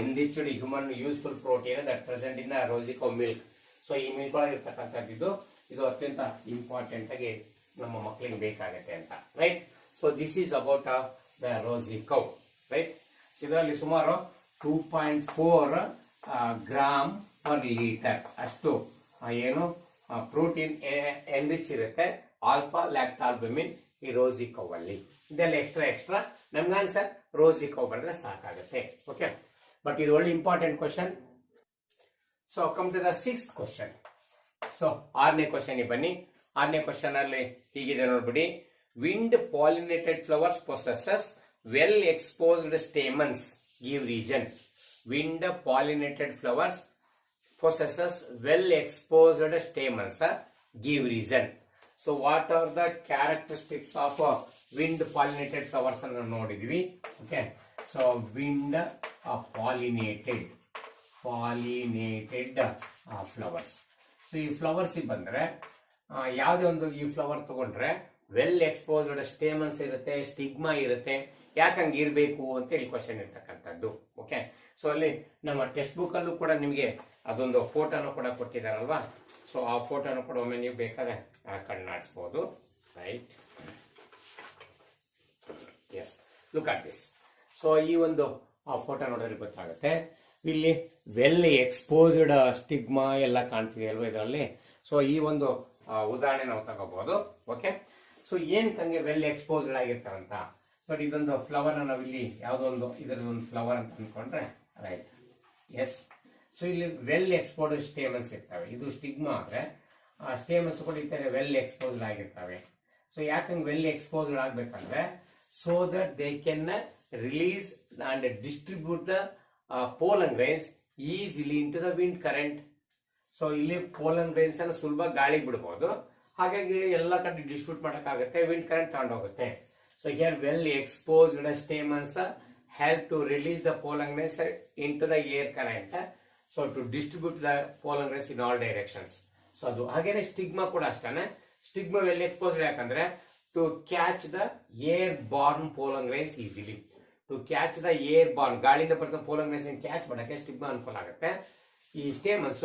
enriched human useful protein that present in the rosy cow milk. So ಈ milk ಒಳಗೆ ಇರ್ತಕ್ಕಂಥದ್ದು ಇದು ಅತ್ಯಂತ ಇಂಪಾರ್ಟೆಂಟ್ ಆಗಿ ನಮ್ಮ ಮಕ್ಕಳಿಗೆ ಬೇಕಾಗುತ್ತೆ ಅಂತ, right. So this is about the Rosie cow, right. ಇದರಲ್ಲಿ ಸುಮಾರು 2.4 ಗ್ರಾಮ್ ಪರ್ ಲೀಟರ್ ಅಷ್ಟು ಏನು ಪ್ರೋಟೀನ್ ಎನ್ರಿಚ್ ಇರುತ್ತೆ ಆಲ್ಫಾ ಲ್ಯಾಕ್ಟಾಲ್ಬುಮಿನ್ ಈ ರೋಸಿ ಕೌ ಅಲ್ಲಿ. ಇದೆಲ್ಲ ಎಕ್ಸ್ಟ್ರಾ ನಮ್ಗೆ ಆನ್ಸರ್ ರೋಸಿ ಕೌ ಬರೆದ್ರೆ ಸಾಕಾಗುತ್ತೆ. ಓಕೆ, ಬಟ್ ಇದು ಒಳ್ಳೆ important question. So come to the 6th question. So 6ನೇ ಕ್ವಶನ್ ಬನ್ನಿ. 6ನೇ ಕ್ವಶನ್ ಅಲ್ಲಿ ಹೀಗಿದೆ ನೋಡ್ಬಿಡಿ. Wind pollinated flowers possesses well exposed stamens give reason. Wind pollinated flowers possesses well exposed stamens give reason. So what are the characteristics of wind pollinated flowers ಅನ್ನು ನೋಡಿದ್ವಿ. Okay, so wind pollinated flowers. So ಈ flowers ಬಂದ್ರೆ ಯಾವುದೇ ಒಂದು ಈ flower ತಗೊಂಡ್ರೆ well exposed stamens ಇರುತ್ತೆ, stigma ಇರುತ್ತೆ, ಯಾಕೆ ಹಂಗೆ ಇರಬೇಕು ಅಂತ ಹೇಳಿ ಕ್ವಶನ್ ಇರ್ತಕ್ಕಂಥದ್ದು. ಓಕೆ, ಸೊ ಅಲ್ಲಿ ನಮ್ಮ ಟೆಕ್ಸ್ಟ್ ಬುಕ್ ಅಲ್ಲೂ ಕೂಡ ನಿಮಗೆ ಅದೊಂದು ಫೋಟೋನು ಕೂಡ ಕೊಟ್ಟಿದ್ದಾರಲ್ವಾ. ಸೊ ಆ ಫೋಟೋನು ಕೂಡ ಒಮ್ಮೆ ನೀವು ಬೇಕಾದ್ರೆ ಕಣ್ಣಾಡಿಸ್ಬೋದು. Right, yes, look at this. So ಈ ಒಂದು ಫೋಟೋ ನೋಡಿದ್ರೆ ಗೊತ್ತಾಗುತ್ತೆ. ಇಲ್ಲಿ ವೆಲ್ ಎಕ್ಸ್ಪೋಸ್ಡ್ ಸ್ಟಿಗ್ಮಾ ಎಲ್ಲ ಕಾಣ್ತಿದೆ ಅಲ್ವಾ ಇದರಲ್ಲಿ. ಸೊ ಈ ಒಂದು ಉದಾಹರಣೆ ನಾವು ತಗೋಬಹುದು. ಓಕೆ, ಸೊ ಏನಕ್ಕಂಗೆ ವೆಲ್ ಎಕ್ಸ್ಪೋಸ್ಡ್ ಆಗಿರ್ತಾರಂತ ನೋಡಿ. ಇದೊಂದು ಫ್ಲವರ್ ನಾವು ಇಲ್ಲಿ ಯಾವುದೋ ಒಂದು ಇದರದೊಂದು ಫ್ಲವರ್ ಅಂತ ಅಂದ್ಕೊಂಡ್ರೆ, ರೈಟ್, ಎಸ್. ಸೊ ಇಲ್ಲಿ ವೆಲ್ ಎಕ್ಸ್ಪೋಸ್ಡ್ ಸ್ಟೇಮನ್ಸ್ ಇರ್ತವೆ. ಇದು ಸ್ಟಿಗ್ಮಾ ಆದ್ರೆ ಸ್ಟೇಮನ್ಸ್ ಕೂಡ ಈ ತರ ವೆಲ್ ಎಕ್ಸ್ಪೋಸ್ಡ್ ಆಗಿರ್ತವೆ. ಸೊ ಯಾಕಂಗೆ ವೆಲ್ ಎಕ್ಸ್ಪೋಸ್ಡ್ ಆಗ್ಬೇಕಂದ್ರೆ, so that they can release and distribute the pollen grains easily into the wind current. So ಇಲ್ಲಿ pollen grains ಅನ್ನು ಸುಲಭ ಗಾಳಿಗೆ ಬಿಡಬಹುದು, ಹಾಗಾಗಿ ಎಲ್ಲ ಕಡೆ ಡಿಸ್ಟ್ರಿಬ್ಯೂಟ್ ಮಾಡಕ್ಕಾಗುತ್ತೆ, ವಿಂಡ್ ಕರೆಂಟ್ ತಗೊಂಡೋಗುತ್ತೆ. So here well exposed stamens help to release the pollen grains into the air current, so to distribute the pollen grains in all directions. So ಅದು ಹಾಗೇನೆ ಸ್ಟಿಗ್ಮಾ ಕೂಡ ಅಷ್ಟೇ. ಸ್ಟಿಗ್ಮಾ ವೆಲ್ ಎಕ್ಸ್ಪೋಸ್ಡ್ ಯಾಕಂದ್ರೆ to catch the airborne pollen grains easily. To catch the airborne, ಗಾಳಿಯಿಂದ ಬರ್ತಕ್ಕಂಥ pollen grains catch ಮಾಡಕ್ಕೆ stigma ಅನುಕೂಲ ಆಗುತ್ತೆ. ಈ ಸ್ಟೇಮನ್ಸ್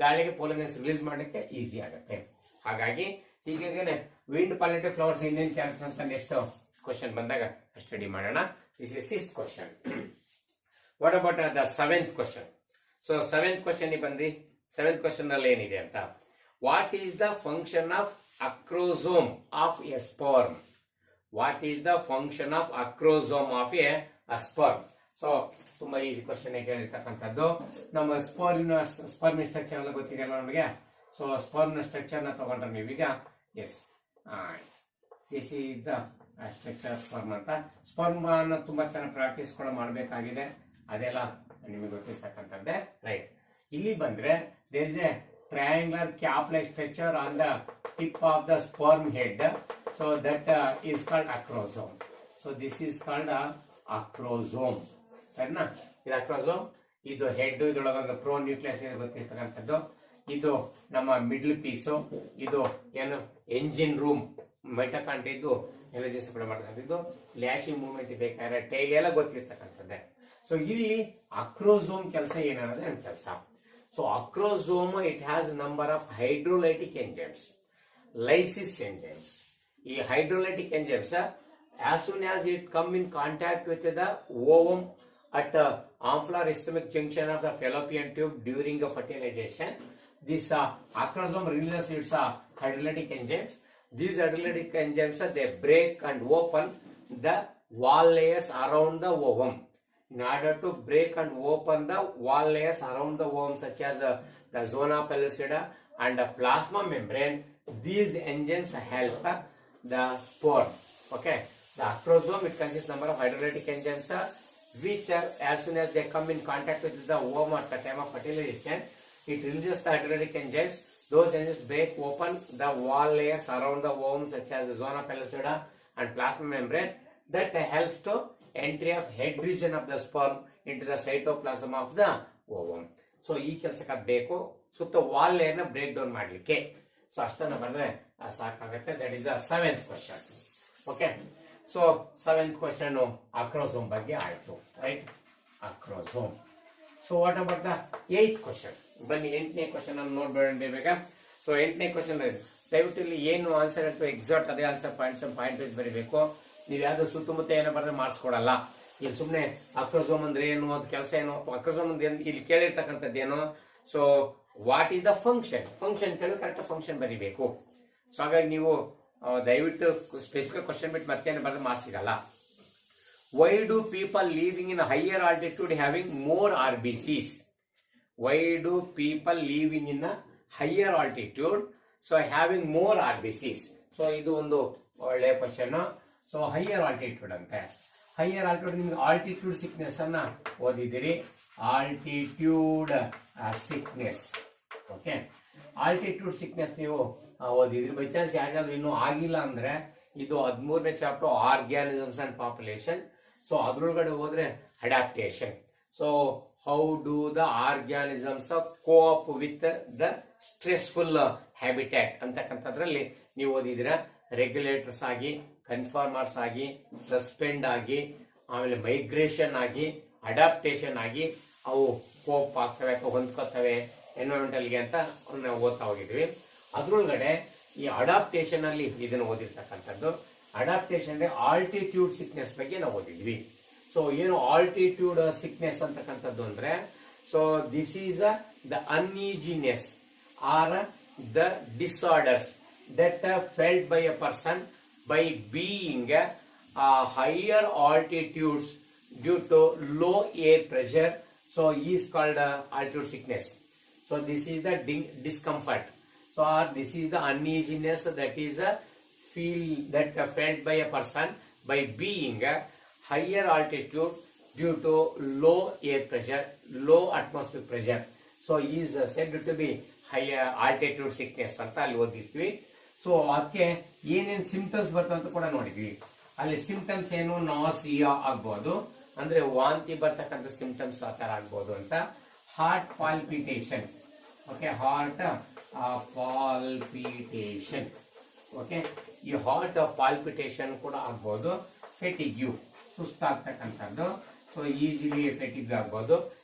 ಗಾಳಿಗೆ pollen grains ರಿಲೀಸ್ ಮಾಡಕ್ಕೆ ಈಸಿ ಆಗುತ್ತೆ. ಹಾಗಾಗಿ ಹೀಗಾಗೇನೆ ವಿಂಡ್ ಪಾಲಿನೇಟೆಡ್ ಫ್ಲವರ್ಸ್ ಇನ್ನೇನು ಕ್ಯಾರೆಕ್ಟರ್ ಅಂತ ನೆಕ್ಸ್ಟ್ ಕ್ವಶನ್ ಬಂದಾಗ ಸ್ಟಡಿ ಮಾಡೋಣ. This is 6th question. What about the 7th question? So 7th question ಬಂದು 7th ಕ್ವಶನ್ ಅಲ್ಲಿ ಏನಿದೆ ಅಂತ, what is the function of acrosome of a sperm? What is the function of acrosome of a sperm? So ತುಂಬಾ easy question ಕೇಳಿರ್ತಕ್ಕಂಥದ್ದು. ನಮ್ಮ sperm structure ಎಲ್ಲ ಗೊತ್ತಿದೆಯಲ್ಲ ನಮಗೆ. So sperm structure ನ ತಗೊಂಡ್ರೆ ನೀವೀಗ, yes, this is the structure sperm ಅಂತ. Sperm ಅನ್ನು ತುಂಬಾ ಚೆನ್ನಾಗಿ ಪ್ರಾಕ್ಟೀಸ್ ಕೂಡ ಮಾಡಬೇಕಾಗಿದೆ, ಅದೆಲ್ಲ ನಿಮಗೆ ಗೊತ್ತಿರ್ತಕ್ಕಂಥದ್ದೇ. ರೈಟ್, ಇಲ್ಲಿ ಬಂದ್ರೆ there is a triangular cap-like structure on the tip of the sperm head, so that is called acrosome. So this is called acrosome. ಸರಿನಾ? ಇದು acrosome. ಇದು ಹೆಡ್, ಇದರೊಳಗೆ ಒಂದು ಪ್ರೋ ನ್ಯೂಕ್ಲಿಯಸ್ ಗೊತ್ತಿರ್ತಕ್ಕಂಥದ್ದು. ಇದು ನಮ್ಮ ಮಿಡ್ಲ್ ಪೀಸು. ಇದು ಏನು ಎಂಜಿನ್ ರೂಮ್ ಮೈಟೊಕಾಂಡ್ರಿಯ ಇದ್ದು ಎನರ್ಜಿ ಸಪ್ಲೈ ಮಾಡ್ತಕ್ಕಂಥದ್ದು. ಲ್ಯಾಶಿಂಗ್ ಮೂವ್ಮೆಂಟ್ ಬೇಕಾದ್ರೆ ಟೈಲ್ ಎಲ್ಲ ಗೊತ್ತಿರ್ತಕ್ಕಂಥದ್ದೇ. ಸೊ ಇಲ್ಲಿ ಅಕ್ರೋಸೋಮ್ ಕೆಲಸ ಏನನ್ನೋದೇ ನನ್ನ ಕೆಲಸ. So acrosome, it has a number of hydrolytic enzymes, lysis enzymes. ಈ hydrolytic enzymes, as soon as it come in contact with the ovum at the amphilar racemic junction of the fallopian tube during the fertilization, this acrosome releases its hydrolytic enzymes. These hydrolytic enzymes, they break and open the wall layers around the ovum. In order to break and open the wall layers around the ovum, such as the zona pellucida and the plasma membrane, these enzymes help the sperm. Okay, the acrosome, it consists number of hydrolytic enzymes, which are, as soon as they come in contact with the ovum at the time of fertilization, it releases the hydrolytic enzymes. Those enzymes break open the wall layers around the ovum, such as the zona pellucida and plasma membrane. That helps to entry of head region of the sperm into the cytoplasm of the ovum. So ಈ ಕೆಲಸಕ್ಕೆ ಬೇಕು ಸುತ್ತ wall layer ನ break down ಮಾಡ್ಲಿಕ್ಕೆ. So ಅಷ್ಟನ್ನ ಬರೆದ್ರೆ ಸಾಕಾಗುತ್ತೆ. That is the 7th question. Okay, so 7th question acrosome ಬಗ್ಗೆ ಆಯ್ತು. Right, acrosome. So what about the 8th question? ಬನ್ನಿ 8ನೇ ಕ್ವಶನ್ ಅನ್ನು ನೋಡ್ಬೇಡ ಬೇಗ. ಸೊ 8ನೇ ಕ್ವಶನ್ ದಯವಿಟ್ಟು ಇಲ್ಲಿ ಏನು ಆನ್ಸರ್ ಅಥವಾ ಎಕ್ಸಾಕ್ಟ್ ಅದೇ ಆನ್ಸರ್ ಪಾಯಿಂಟ್ ವೈಸ್ ಬರೀಬೇಕು. ನೀವು ಯಾವ್ದು ಸುತ್ತಮುತ್ತ ಏನೋ ಬರೆದ್ರೆ ಮಾರ್ಕ್ಸ್ ಕೊಡಲ್ಲ. ಇಲ್ಲಿ ಸುಮ್ಮನೆ ಅಕ್ರೋಸೋಮ್ ಅಂದ್ರೆ ಏನು, ಅದು ಕೆಲಸ ಏನು, ಅಕ್ರೋಸೋಮ್ ಅಂದ್ರೆ ಇಲ್ಲಿ ಕೇಳಿರ್ತಕ್ಕಂಥದ್ದು ಏನು. So what is the function? Function ಕೇಳಿ ಕರೆಕ್ಟ್ ಫಂಕ್ಷನ್ ಬರೀಬೇಕು. ಸೊ ಹಾಗಾಗಿ ನೀವು ದಯವಿಟ್ಟು ಸ್ಪೆಸಿಫಿಕ್ ಕ್ವಶನ್ ಬಿಟ್ಟು ಮತ್ತೇನು ಬರೆದ್ರೆ ಮಾರ್ಕ್ಸ್ ಸಿಗಲ್ಲ. Why do people living in higher altitude having more RBCs? Why do people living in higher altitude so having more RBCs? So ಇದು ಒಂದು ಒಳ್ಳೆಯ ಕ್ವಶನ್. ಸೊ ಹೈಯರ್ ಆಲ್ಟಿಟ್ಯೂಡ್ ಅಂತೆ. ಹೈಯರ್ ಆಲ್ಟಿಟ್ಯೂಡ್, ನಿಮ್ಗೆ altitude sickness ಅನ್ನ ಓದಿದಿರಿ. Altitude sickness. Okay, altitude sickness ನೀವು ಓದಿದ್ರಿ. By chance ಯಾರಿಗಾದ್ರೂ ಇನ್ನೂ ಆಗಿಲ್ಲ ಅಂದ್ರೆ ಇದು 13ನೇ chapter organisms and population. So ಅದ್ರೊಳಗಡೆ ಹೋದ್ರೆ adaptation. So how do the organisms coop with the stressful habitat ಅಂತಕ್ಕಂಥದ್ರಲ್ಲಿ ನೀವು ಓದಿದಿರ. ರೆಗ್ಯುಲೇಟರ್ಸ್ ಆಗಿ, ಕನ್ಫಾರ್ಮರ್ಸ್ ಆಗಿ, ಸಸ್ಪೆಂಡ್ ಆಗಿ, ಆಮೇಲೆ ಮೈಗ್ರೇಷನ್ ಆಗಿ, ಅಡಾಪ್ಟೇಷನ್ ಆಗಿ ಅವು ಕೋಪ್ ಆಗ್ತವೆ ಅಥವಾ ಹೊಂದ್ಕೋತವೆ ಎನ್ವೈರನ್ಮೆಂಟಲ್ಗೆ ಅಂತ ನಾವು ಓದ್ತಾ ಹೋಗಿದ್ವಿ. ಅದ್ರೊಳಗಡೆ ಈ ಅಡಾಪ್ಟೇಷನ್ ಅಲ್ಲಿ ಇದನ್ನು ಓದಿರ್ತಕ್ಕಂಥದ್ದು. ಅಡಾಪ್ಟೇಷನ್ ಅಂದ್ರೆ ಆಲ್ಟಿಟ್ಯೂಡ್ ಸಿಕ್ನೆಸ್ ಬಗ್ಗೆ ನಾವು ಓದಿದ್ವಿ. ಸೊ ಏನು ಆಲ್ಟಿಟ್ಯೂಡ್ ಸಿಕ್ನೆಸ್ ಅಂತಕ್ಕಂಥದ್ದು ಅಂದ್ರೆ, so this is the uneasiness or the disorders that felt by a person by being higher altitudes due to low air pressure, so is called altitude sickness. So this is the discomfort, so this is the uneasiness that is feel that felt by a person by being higher altitude due to low air pressure, low atmospheric pressure. So is said to be higher altitude sickness ಅಂತ ಅಲ್ಲಿ ಓದಿದ್ವಿ. So ಅದಕ್ಕೆ ಏನೇನ್ symptoms ಬರ್ತವೆ ಅಂತ ಕೂಡ ನೋಡಿದ್ವಿ. ಅಲ್ಲಿ symptoms ಏನು, ನಾಸಿಯಾ ಆಗ್ಬಹುದು, ಅಂದ್ರೆ ವಾಂತಿ ಬರ್ತಕ್ಕಂಥ ಸಿಂಪ್ಟಮ್ಸ್ ಆ ತರ ಆಗ್ಬಹುದು ಅಂತ. Heart palpitation, okay, heart palpitation, okay, ಈ ಹಾರ್ಟ್ ಪಾಲ್ಪಿಟೇಷನ್ ಕೂಡ ಆಗ್ಬಹುದು. ಫೆಟಿಗ್ಯೂ, ಸುಸ್ತಾಗ್ತಕ್ಕಂಥದ್ದು, ಸೊ ಈಸಿಲಿ ಫೆಟಿಗ್ಯೂ ಆಗ್ಬಹುದು.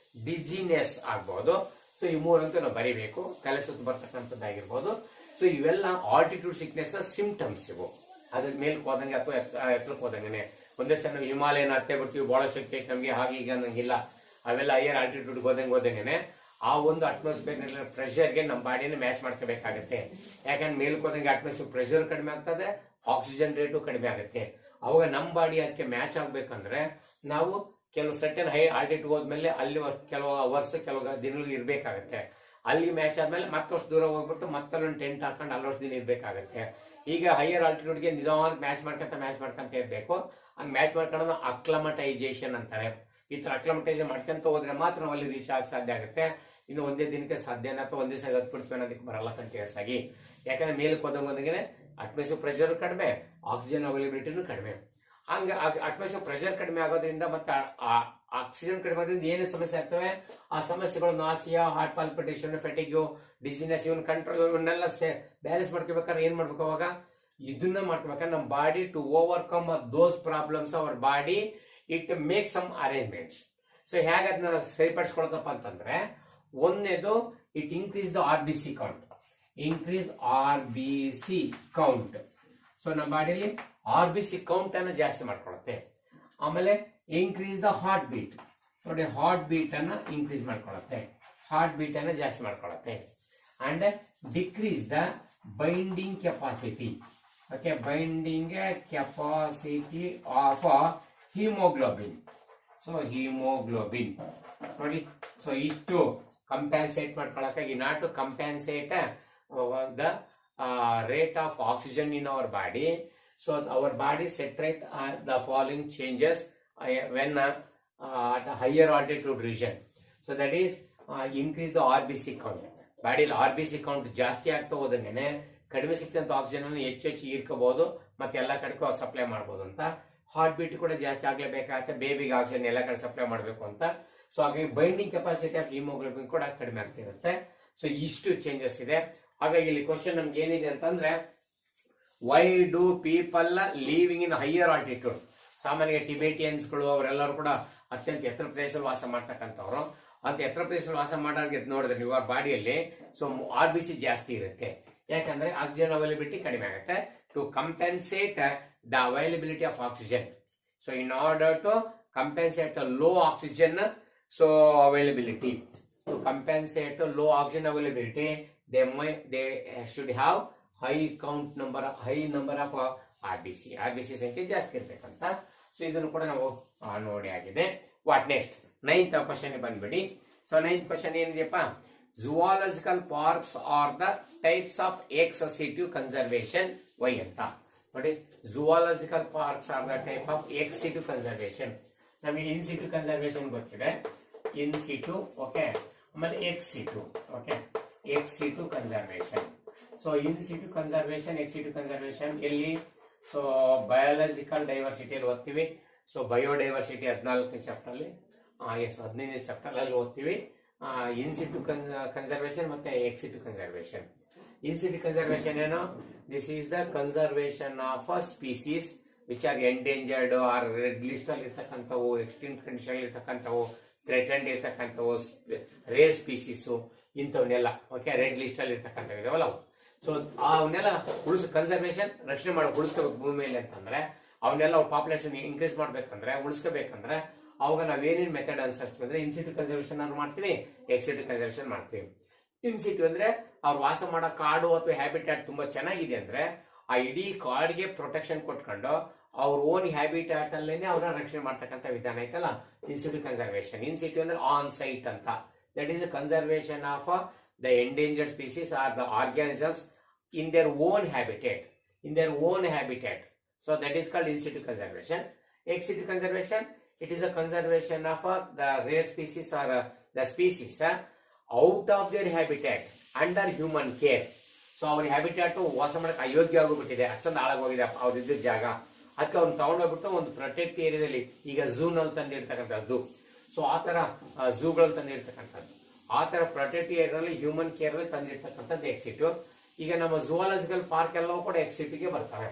ಡಿಜಿನೆಸ್ ಆಗ್ಬಹುದು. ಸೊ ಈ ಮೂರಂತೂ ನಾವು ಬರೀಬೇಕು. ತಲೆ ಸುತ್ತು ಬರ್ತಕ್ಕಂಥದ್ದಾಗಿರ್ಬೋದು. ಸೊ ಇವೆಲ್ಲ ಆಲ್ಟಿಟ್ಯೂಡ್ ಸಿಕ್ನೆಸ್ ಸಿಂಪ್ಟಮ್ಸ್ ಇವು. ಅದ್ರ ಮೇಲ್ಕ್ ಹೋದಂಗೆ ಅಥವಾ ಎತ್ತರಕ್ಕೆ ಹೋದಂಗೆ ಒಂದೇ ಸಲ ನಾವು ಹಿಮಾಲಯನ ಹತ್ತೆ ಬಿಡ್ತೀವಿ, ಬಹಳ ಶಕ್ತಿ ಐತೆ ನಮ್ಗೆ, ಹಾಗೆ ಈಗ ನಂಗಿಲ್ಲ. ಅವೆಲ್ಲ ಹೈಯರ್ ಆಲ್ಟಿಟ್ಯೂಡ್ ಹೋದಂಗೆ ಆ ಒಂದು ಅಟ್ಮಾಸ್ಫಿಯರ್ ಪ್ರೆಷರ್ಗೆ ನಮ್ಮ ಬಾಡಿನ ಮ್ಯಾಚ್ ಮಾಡ್ಕೋಬೇಕಾಗತ್ತೆ. ಯಾಕಂದ್ರೆ ಮೇಲ್ಕ್ ಹೋದಂಗೆ ಅಟ್ಮಾಸ್ಫಿಯರ್ ಪ್ರೆಷರ್ ಕಡಿಮೆ ಆಗ್ತದೆ, ಆಕ್ಸಿಜನ್ ರೇಟು ಕಡಿಮೆ ಆಗುತ್ತೆ. ಅವಾಗ ನಮ್ಮ ಬಾಡಿ ಅದಕ್ಕೆ ಮ್ಯಾಚ್ ಆಗ್ಬೇಕಂದ್ರೆ ನಾವು ಕೆಲವು ಸರ್ಟನ್ ಹೈ ಆಲ್ಟಿಟ್ಯೂಡ್ ಹೋದ್ಮೇಲೆ ಅಲ್ಲಿ ಕೆಲವು ಅವರ್ಸ್ ಕೆಲವು ದಿನಗಳು ಇರ್ಬೇಕಾಗತ್ತೆ. ಅಲ್ಲಿ ಮ್ಯಾಚ್ ಆದ್ಮೇಲೆ ಮತ್ತಷ್ಟು ದೂರ ಹೋಗ್ಬಿಟ್ಟು ಮತ್ತಲ್ಲೊಂದು ಟೆಂಟ್ ಹಾಕೊಂಡು ಅಲ್ಲಷ್ಟು ದಿನ ಇರ್ಬೇಕಾಗತ್ತೆ. ಈಗ ಹೈಯರ್ ಆಲ್ಟಿಟ್ಯೂಡ್ಗೆ ನಿಧಾನ ಮ್ಯಾಚ್ ಮಾಡ್ಕೊಂತ ಇರ್ಬೇಕು. ಹಂಗೆ ಮ್ಯಾಚ್ ಮಾಡ್ಕೊಳ್ಳೋದು ಅಕ್ಲಮಟೈಸೇಷನ್ ಅಂತಾರೆ. ಈ ತರ ಅಕ್ಲಮಟೈಸೇಷನ್ ಮಾಡ್ಕೊಂತ ಹೋದ್ರೆ ಮಾತ್ರ ನಾವು ಅಲ್ಲಿ ರೀಚ್ ಆಗಕ್ಕೆ ಸಾಧ್ಯ ಆಗುತ್ತೆ. ಇನ್ನು ಒಂದೇ ದಿನಕ್ಕೆ ಸಾಧ್ಯನ ಅಥವಾ ಒಂದೇ ಸಲ ಹತ್ಬಿಡ್ತೀವಿ ಅನ್ನೋದಕ್ಕೆ ಬರಲ್ಲ ಕಂಟಿನ್ಯೂಸ್ ಆಗಿ. ಯಾಕಂದ್ರೆ ಮೇಲಕ್ಕೆ ಹೋದಂಗೆ ಅಟ್ಮಾಸ್ಫಿಯರ್ ಪ್ರೆಷರ್ ಕಡಿಮೆ, ಆಕ್ಸಿಜನ್ ಅವೈಲಬಿಲಿಟಿನೂ ಕಡಿಮೆ. ಹಂಗ ಅಟ್ಮಾಸ್ಫಿಯರ್ ಪ್ರೆಷರ್ ಕಡಿಮೆ ಆಗೋದ್ರಿಂದ ಮತ್ತೆ ಆಕ್ಸಿಜನ್ ಕಡಿಮೆ ಆಗೋದ್ರಿಂದ ಏನೇ ಸಮಸ್ಯೆ ಆಗ್ತವೆ, ಆ ಸಮಸ್ಯೆಗಳು nausea, heart palpitation, fatigue, dizziness, ಇವನ್ ಕಂಟ್ರೋಲ್, ಇವನ್ನೆಲ್ಲ ಬ್ಯಾಲೆನ್ಸ್ ಮಾಡ್ಕೋಬೇಕಾದ್ರೆ ಏನ್ ಮಾಡ್ಬೇಕು, ಅವಾಗ ಇದನ್ನ ಮಾಡ್ಕೋಬೇಕಾದ್ರೆ ನಮ್ಮ body to overcome those problems our body it make some arrangements. So ಹೇಗೆ ಅದನ್ನ ಸರಿಪಡಿಸ್ಕೊಳ್ತಪ್ಪ ಅಂತಂದ್ರೆ, ಒಂದನೇದು it increase the RBC count, increase RBC count. So ನಮ್ಮ ಬಾಡಿಯಲ್ಲಿ RBC ಕೌಂಟ್ ಅನ್ನು ಜಾಸ್ತಿ ಮಾಡ್ಕೊಳುತ್ತೆ. ಆಮೇಲೆ ಇನ್ಕ್ರೀಸ್ ದ ಹಾರ್ಟ್ ಬೀಟ್, ನೋಡಿ ಹಾರ್ಟ್ ಬೀಟ್ ಅನ್ನ ಇನ್ಕ್ರೀಸ್ ಮಾಡ್ಕೊಳುತ್ತೆ, ಹಾರ್ಟ್ ಬೀಟ್ ಅನ್ನ ಜಾಸ್ತಿ ಮಾಡ್ಕೊಳುತ್ತೆ. And decrease the binding capacity, okay, binding capacity of haemoglobin. So haemoglobin ನೋಡಿ, ಸೊ ಇಷ್ಟು ಕಂಪ್ಯಾನ್ಸೇಟ್ ಮಾಡ್ಕೊಳಕ್ಕಾಗಿ, not to compensate the rate of oxygen in our body. So our body separate the following changes when at a higher altitude region. So that is increase the RBC count. Body RBC count ಜಾಸ್ತಿ ಆಗ್ತಾ ಹೋದಂಗೆ ಕಡಿಮೆ ಸಿಕ್ತಂತ oxygen ಅನ್ನು ಹೆಚ್ಚು ಹೀರ್ಕೋಬಹುದು, ಮತ್ತೆ ಎಲ್ಲ ಕಡೆಗೂ supply ಮಾಡಬಹುದು ಅಂತ. ಹಾರ್ಟ್ ಬೀಟ್ ಕೂಡ ಜಾಸ್ತಿ ಆಗ್ಲೇಬೇಕಾಗತ್ತೆ, ಬೇಬಿಗೆ ಆಕ್ಸಿಜನ್ ಎಲ್ಲ ಕಡೆ ಸಪ್ಲೈ ಮಾಡಬೇಕು ಅಂತ. ಸೊ ಹಾಗಾಗಿ ಬೈಂಡಿಂಗ್ ಕೆಪಾಸಿಟಿ ಆಫ್ ಹಿಮೋಗ್ಲೋಬಿನ್ ಕೂಡ ಕಡಿಮೆ ಆಗ್ತಿರುತ್ತೆ. ಸೊ ಇಷ್ಟು ಚೇಂಜಸ್ ಇದೆ. ಹಾಗಾಗಿ ಇಲ್ಲಿ ಕ್ವಶನ್ ನಮ್ಗೆ ಏನಿದೆ ಅಂತಂದ್ರೆ, why do people living in higher altitude? ಸಾಮಾನ್ಯ ಟಿಬೇಟಿಯನ್ಸ್ಗಳು ಅವರೆಲ್ಲರೂ ಕೂಡ ಅತ್ಯಂತ ಎತ್ತರ ಪ್ರದೇಶದಲ್ಲಿ ವಾಸ ಮಾಡ್ತಕ್ಕಂಥವ್ರು. ಅಂತ ಎತ್ತರ ಪ್ರದೇಶದಲ್ಲಿ ವಾಸ ಮಾಡೋರಿಗೆ ನೋಡಿದ್ರೆ ನೀವು ಆ ಬಾಡಿಯಲ್ಲಿ ಸೊ RBC ಜಾಸ್ತಿ ಇರುತ್ತೆ. ಯಾಕಂದ್ರೆ ಆಕ್ಸಿಜನ್ ಅವೈಲಬಿಲಿಟಿ ಕಡಿಮೆ ಆಗುತ್ತೆ. To compensate the availability of oxygen, so in order to compensate low oxygen so availability, to compensate low oxygen availability they should have high number of RBC ಸಂಖ್ಯೆ ಜಾಸ್ತಿ ಇರ್ಬೇಕಂತ. So ಇದನ್ನು ಕೂಡ ನಾವು ನೋಡಿ ಆಗಿದೆ. What next? 9th ಕ್ವಶನ್ ಬಂದ್ಬಿಡಿ. So 9th question ಏನಿದೆಯಪ್ಪ, zoological parks are the types of ex situ conservation. Why ಅಂತ ನೋಡಿ, zoological parks are the type of ex situ conservation. ನಮಗೆ ಇನ್ ಸಿಟು ಕನ್ಸರ್ವೇಷನ್ ಗೊತ್ತಿದೆ, ಇನ್ ಸಿಟು, ಓಕೆ, ಆಮೇಲೆ ex situ, okay, ex situ conservation. So in situ conservation, ex situ conservation ಎಲ್ಲಿ? So biological ಡೈವರ್ಸಿಟಿಯಲ್ಲಿ ಓದ್ತೀವಿ. So biodiversity 14ನೇ chapter ಅಲ್ಲಿ, 15ನೇ chapter ಅಲ್ಲಿ ಓದ್ತೀವಿ ಇನ್ ಸಿಟು ಕನ್ಸರ್ವೇಷನ್ ಮತ್ತೆ ex situ conservation. In situ conservation ಏನು? This is the conservation of a species which are endangered or red list ಅಲ್ಲಿ ಇರ್ತಕ್ಕಂಥವು, ಎಕ್ಸ್ಟಿಂಕ್ಟ್ ಕಂಡೀಷನ್ ಇರ್ತಕ್ಕಂಥವು, ಥ್ರೆಟನ್ಡ್ ಇರ್ತಕ್ಕಂಥವು, ರೇರ್ ಸ್ಪೀಸೀಸ್ ಇಂಥವನ್ನೆಲ್ಲ ಓಕೆ ರೆಡ್ ಲಿಸ್ಟ್ ಅಲ್ಲಿ ಇರ್ತಕ್ಕಂಥವು ಇದಾವಲ್ಲ ಅವು. ಸೊ ಅವನ್ನೆಲ್ಲ ಕನ್ಸರ್ವೇಷನ್ ರಕ್ಷಣೆ ಮಾಡೋ ಉಳಿಸ್ಕೋಬೇಕು ಭೂಮಿ ಮೇಲೆ ಅಂತಂದ್ರೆ ಅವನ್ನೆಲ್ಲ ಪಾಪ್ಯುಲೇಷನ್ ಇನ್ಕ್ರೀಸ್ ಮಾಡ್ಬೇಕಂದ್ರೆ ಉಳಿಸ್ಕೋಬೇಕಂದ್ರೆ ಅವಾಗ ನಾವೇನೇನು ಮೆಥಡ್ ಅನುಸರಿಸ್ತೀವಿ ಅಂದ್ರೆ ಇನ್ ಸಿಟಿ ಕನ್ಸರ್ವೇಷನ್ ಮಾಡ್ತೀವಿ, ಎಕ್ಸ್ ಸಿಟಿ ಕನ್ಸರ್ವೇಷನ್ ಮಾಡ್ತೀವಿ. ಇನ್ ಸಿಟಿ ಅಂದ್ರೆ ಅವ್ರು ವಾಸ ಮಾಡೋ ಕಾಡು ಅಥವಾ ಹ್ಯಾಬಿಟ್ಯಾಟ್ ತುಂಬಾ ಚೆನ್ನಾಗಿದೆ ಅಂದ್ರೆ ಆ ಇಡೀ ಕಾಡಿಗೆ ಪ್ರೊಟೆಕ್ಷನ್ ಕೊಟ್ಕೊಂಡು ಅವ್ರ ಓನ್ ಹ್ಯಾಬಿಟ್ಯಾಟ್ ಅಲ್ಲೇನೆ ಅವ್ರನ್ನ ರಕ್ಷಣೆ ಮಾಡ್ತಕ್ಕಂಥ ವಿಧಾನ ಐತಲ್ಲ ಇನ್ ಸಿಟಿ ಕನ್ಸರ್ವೇಷನ್. ಇನ್ ಸಿಟಿ ಅಂದ್ರೆ ಆನ್ ಸೈಟ್ ಅಂತ. That is the conservation of the endangered species are the organisms in their own habitat, so that is called in situ conservation. Ex situ conservation, it is a conservation of the rare species or the species out of their habitat under human care. So our habitat ವಾಸ ಮಾಡಕ್ಕೆ ಅಯೋಗ್ಯ ಆಗೋಗ್ಬಿಟ್ಟಿದೆ, ಅಷ್ಟೊಂದು ಹಾಳಾಗೋಗಿದೆ ಅವ್ರಿದ್ದ ಜಾಗ, ಅದಕ್ಕೆ ಅವ್ನು ತಗೊಂಡೋಗ್ಬಿಟ್ಟು ಒಂದು protect ಏರಿಯಾದಲ್ಲಿ ಈಗ ಝೂನಲ್ಲಿ ತಂದಿರ್ತಕ್ಕಂಥದ್ದು, so ಆ ತರ ಝೂಗಳಲ್ಲಿ ತಂದಿರ್ತಕ್ಕಂಥದ್ದು, ಆ ತರ ಪ್ರೊಟೆಕ್ಟ್ ಏರಿಯಾದಲ್ಲಿ ಹ್ಯೂಮನ್ ಕೇರ್ ಅಲ್ಲಿ ತಂದಿರ್ತಕ್ಕಂಥದ್ದು ಎಕ್ಸ್ ಸಿಟು. ಈಗ ನಮ್ಮ ಝೂವಾಲಜಿಕಲ್ ಪಾರ್ಕ್ ಎಲ್ಲವೂ ಕೂಡ ಎಕ್ಸ್ ಸಿಟಿಗೆ ಬರ್ತವೆ.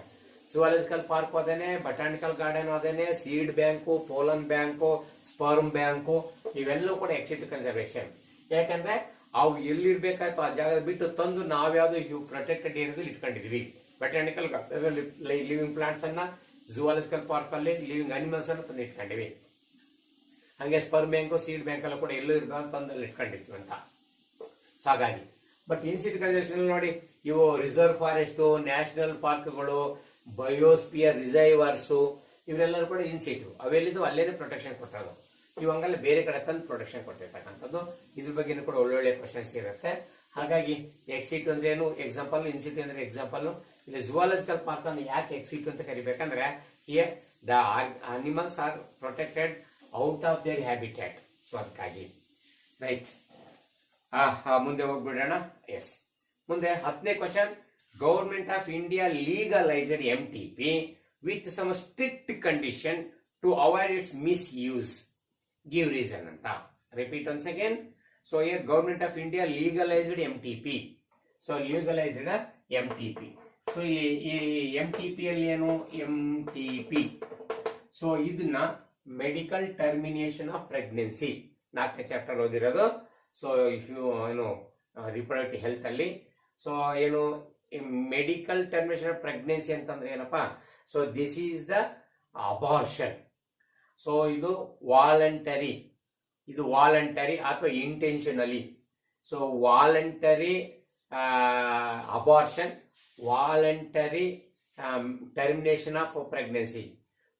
ಝೂವಾಲಜಿಕಲ್ ಪಾರ್ಕ್ ಅದೇನೆ, ಬಟಾನಿಕಲ್ ಗಾರ್ಡನ್ ಅದೇನೆ, seed bank, pollen bank, sperm bank, ಇವೆಲ್ಲವೂ ಕೂಡ ಎಕ್ಸ್ ಸಿಟಿ ಕನ್ಸರ್ವೇಷನ್. ಯಾಕಂದ್ರೆ ಅವು ಎಲ್ಲಿರ್ಬೇಕಾಯ್ತು ಆ ಜಾಗ ಬಿಟ್ಟು ತಂದು ನಾವ್ಯಾವ್ದು ಪ್ರೊಟೆಕ್ಟೆಡ್ ಏರಿಯಾದಲ್ಲಿ ಇಟ್ಕೊಂಡಿದೀವಿ. ಬಟಾನಿಕಲ್ ಲಿವಿಂಗ್ ಪ್ಲಾಂಟ್ಸ್ ಅನ್ನ ಝೂವಾಲಜಿಕಲ್ ಪಾರ್ಕ್ ಅಲ್ಲಿ ಲಿವಿಂಗ್ ಅನಿಮಲ್ಸ್ ಅನ್ನ ತಂದು ಇಟ್ಕೊಂಡಿವಿ. ಹಂಗೆ ಸ್ಪರ್ಮ್ ಬ್ಯಾಂಕು, ಸೀಡ್ ಬ್ಯಾಂಕ್ ಎಲ್ಲ ಕೂಡ ಎಲ್ಲೂ ಇರ್ತಾವ ತಂದಲ್ಲಿ ಇಟ್ಕೊಂಡಿದ್ವಿ ಅಂತ. ಹಾಗಾಗಿ ಬಟ್ ಇನ್ ಸಿಟಿ ಕನ್ಸರ್ವೇಷನ್ ನೋಡಿ, ಇವು reserve forest, national ಪಾರ್ಕ್ಗಳು, biosphere reservoirs ಇವರೆಲ್ಲರೂ ಕೂಡ ಇನ್ ಸಿಟು. ಅವೆಲ್ಲಿದ್ದು ಅಲ್ಲೇನೆ ಪ್ರೊಟೆಕ್ಷನ್ ಕೊಟ್ಟರು. ಇವಂಗಲ್ಲ ಬೇರೆ ಕಡೆ ತಂದು ಪ್ರೊಟೆಕ್ಷನ್ ಕೊಟ್ಟಿರ್ತಕ್ಕಂಥದ್ದು. ಇದ್ರ ಬಗ್ಗೆ ಕೂಡ ಒಳ್ಳೊಳ್ಳೆ ಕ್ವಶನ್ಸ್ ಇರುತ್ತೆ. ಹಾಗಾಗಿ ಎಕ್ಸ್ ಸಿಟು ಅಂದ್ರೆ ಏನು ಎಕ್ಸಾಂಪಲ್, ಇನ್ ಸಿಟಿ ಅಂದ್ರೆ ಎಕ್ಸಾಂಪಲ್. ಇಲ್ಲಿ ಝೂವಾಲಜಿಕಲ್ ಪಾರ್ಕ್ ಅನ್ನು ಯಾಕೆ ಎಕ್ಸ್ ಸಿಟು ಅಂತ ಕರಿಬೇಕಂದ್ರೆ here the animals are protected out of their habitat. So ಅದಕ್ಕಾಗಿ ರೈಟ್. ಮುಂದೆ ಹೋಗ್ಬಿಡೋಣ. ಎಸ್, ಮುಂದೆ 10ನೇ question. Government of India legalised MTP with some strict condition to avoid its misuse. Give reason ಅಂತ. Repeat once again. So here government of India legalised MTP. So legalised MTP. So ಈ MTP ಅಲ್ಲಿ ಏನು ATP? So ಇದನ್ನ medical termination of pregnancy 4ನೇ chapter ಓದಿರೋದು. So ಏನು reproductive health ಅಲ್ಲಿ so ಏನು ಮೆಡಿಕಲ್ ಟರ್ಮಿನೇಷನ್ ಆಫ್ ಪ್ರೆಗ್ನೆನ್ಸಿ ಅಂತಂದ್ರೆ ಏನಪ್ಪಾ? So this is the abortion. So ಇದು ವಾಲಂಟರಿ ಅಥವಾ intentionally. So voluntary abortion, voluntary termination of pregnancy,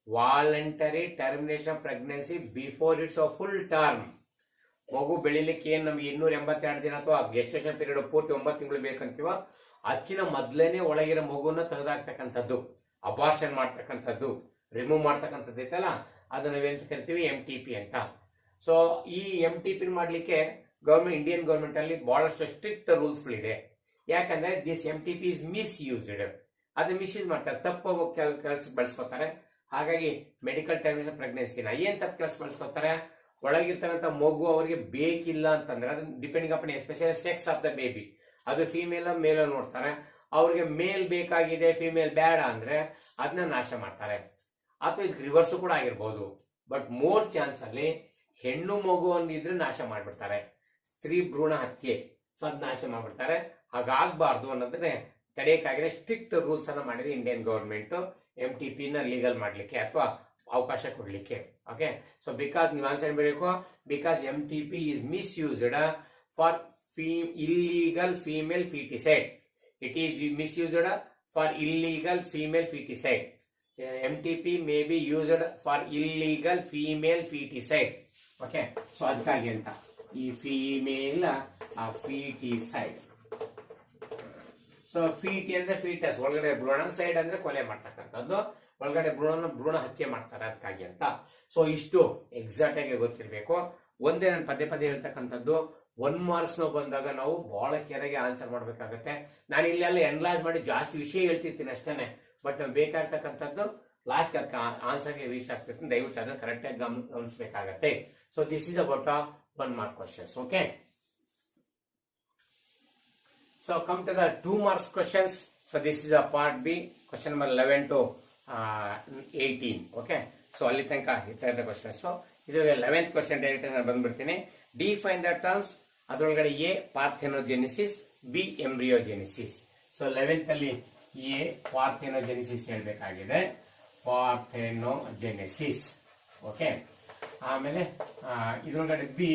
voluntary termination of pregnancy before it's a full term. ಮಗು ಬೆಳಿಲಿಕ್ಕೆ ಏನ್ ನಮ್ಗೆ 282 ದಿನ ಅಥವಾ ಗೆಸ್ಟೇಷನ್ ಪೀರಿಯಡ್ ಪೂರ್ತಿ 9 ತಿಂಗಳು ಬೇಕಂತೀವ, ಅದಕ್ಕಿಂತ ಮೊದ್ಲೇನೆ ಒಳಗಿರೋ ಮಗುನ ತೆಗೆದಾಕ್ತಕ್ಕಂಥದ್ದು, ಅಬಾರ್ಷನ್ ಮಾಡ್ತಕ್ಕಂಥದ್ದು, ರಿಮೂವ್ ಮಾಡ್ತಕ್ಕಂಥದ್ದು ಐತಲ್ಲ, ಅದು ನಾವೇಂತ ಕರಿತೀವಿ MTP ಅಂತ. ಸೊ ಈ MTP ಮಾಡ್ಲಿಕ್ಕೆ ಇಂಡಿಯನ್ ಗವರ್ಮೆಂಟ್ ಅಲ್ಲಿ ಬಹಳಷ್ಟು ಸ್ಟ್ರಿಕ್ಟ್ ರೂಲ್ಸ್ ಗಳಿದೆ. ಯಾಕಂದ್ರೆ ದಿಸ್ MTP ಇಸ್ ಮಿಸ್ಯೂಸ್ಡ್. ಅದು ಮಿಸ್ಯೂಸ್ ಮಾಡ್ತಾರೆ, ತಪ್ಪು ಕೆಲಸ ಬಳಸ್ಕೊತಾರೆ. ಹಾಗಾಗಿ ಮೆಡಿಕಲ್ ಟರ್ಮಿನೇಷನ್ ಪ್ರೆಗ್ನೆನ್ಸಿನ ಏನ್ ತಪ್ಪು ಕೆಲಸ ಬಳಸ್ಕೊತಾರೆ? ಒಳಗಿರ್ತಕ್ಕಂಥ ಮಗು ಅವರಿಗೆ ಬೇಕಿಲ್ಲ ಅಂತಂದ್ರೆ, ಅದು depending upon especially sex of the baby, ಅದು ಫಿಮೇಲ್ ಮೇಲ್ ನೋಡ್ತಾರೆ. ಅವ್ರಿಗೆ ಮೇಲ್ ಬೇಕಾಗಿದೆ, ಫಿಮೇಲ್ ಬೇಡ ಅಂದ್ರೆ ಅದನ್ನ ನಾಶ ಮಾಡ್ತಾರೆ. ಅಥವಾ ಇದಕ್ಕೆ ರಿವರ್ಸ್ ಕೂಡ ಆಗಿರ್ಬೋದು. ಬಟ್ ಮೋರ್ ಚಾನ್ಸ್ ಅಲ್ಲಿ ಹೆಣ್ಣು ಮಗು ಒಂದಿದ್ರೆ ನಾಶ ಮಾಡ್ಬಿಡ್ತಾರೆ, ಸ್ತ್ರೀ ಭ್ರೂಣ ಹತ್ಯೆ. ಸೊ ಅದ್ ನಾಶ ಮಾಡ್ಬಿಡ್ತಾರೆ. ಹಾಗಾಗಬಾರ್ದು ಅನ್ನೋದನ್ನೇ ತಡೆಯಕ್ಕಾಗಿ ಸ್ಟ್ರಿಕ್ಟ್ ರೂಲ್ಸ್ ಅನ್ನ ಮಾಡಿದೆ ಇಂಡಿಯನ್ ಗವರ್ಮೆಂಟ್ MTP ನ ಲೀಗಲ್ ಮಾಡ್ಲಿಕ್ಕೆ ಅಥವಾ ಅವಕಾಶ ಕೊಡ್ಲಿಕ್ಕೆ. ಓಕೆ, ಸೊ ಬಿಕಾಸ್ ನೀವು ಆನ್ಸರ್ ಬರಬೇಕು, because MTP is misused for illegal female feticide. It is misused for illegal female feticide. MTP may be used for illegal female feticide. Okay, so ಅದಕ್ಕಾಗಿ ಅಂತ ಈ ಫೀಮೇಲ್ ಫೀಟಿಸೈಡ್. ಸೊ ಫೀಟಿ ಅಂದ್ರೆ foetus, ಒಳಗಡೆ ಭ್ರೂಣ, side ಅಂದ್ರೆ ಕೊಲೆ ಮಾಡ್ತಕ್ಕಂಥದ್ದು, ಒಳಗಡೆ ಭ್ರೂಣ ಹತ್ಯೆ ಮಾಡ್ತಾರೆ, ಅದಕ್ಕಾಗಿ ಅಂತ. ಸೊ ಇಷ್ಟು ಎಕ್ಸಾಕ್ಟ್ ಆಗಿ ಗೊತ್ತಿರಬೇಕು. ಒಂದೇ ನಾನು ಪದೇ ಹೇಳ್ತಕ್ಕಂಥದ್ದು, 1 ಮಾರ್ಕ್ಸ್ ಬಂದಾಗ ನಾವು ಬಹಳ ಕೇರಾಗಿ ಆನ್ಸರ್ ಮಾಡ್ಬೇಕಾಗತ್ತೆ. ನಾನು ಇಲ್ಲೆಲ್ಲ ಎನ್ಲಾಜ್ ಮಾಡಿ ಜಾಸ್ತಿ ವಿಷಯ ಹೇಳ್ತಿರ್ತೀನಿ ಅಷ್ಟೇನೆ, ಬಟ್ ಬೇಕಾಗಿರ್ತಕ್ಕಂಥದ್ದು ಲಾಸ್ಟ್ ಆನ್ಸರ್ಗೆ ರೀಚ್ ಆಗ್ತಿರ್ತೀನಿ. ದಯವಿಟ್ಟು ಅದನ್ನ ಕರೆಕ್ಟ್ ಆಗಿ ಗಮನಿಸಬೇಕಾಗತ್ತೆ. So this is about 1 mark questions. Okay, So come to the 2 marks questions. So this is a part B, question number 11 to 18. Okay. So ಅಲ್ಲಿ ತನಕ ಇತರ ಕ್ವಶನ್. ಸೊ ಇದು 11th ಕ್ವಶನ್ ಡೈರೆಕ್ಟ್ ನಾನು ಬಂದ್ಬಿಡ್ತೀನಿ. Define the terms. ಅದರೊಳಗಡೆ A ಪಾರ್ಥೆನೋಜೆನಿಸಿಸ್, B ಎಂಬ್ರಿಯೋಜೆನಿಸಿಸ್. So 11th ಅಲ್ಲಿ A ಪಾರ್ಥೆನೋಜೆನಿಸಿಸ್ ಹೇಳ್ಬೇಕಾಗಿದೆ. ಪಾರ್ಥೆನೋಜೆನಿಸಿಸ್. Okay. ಆಮೇಲೆ ಇದರೊಳಗಡೆ ಬಿ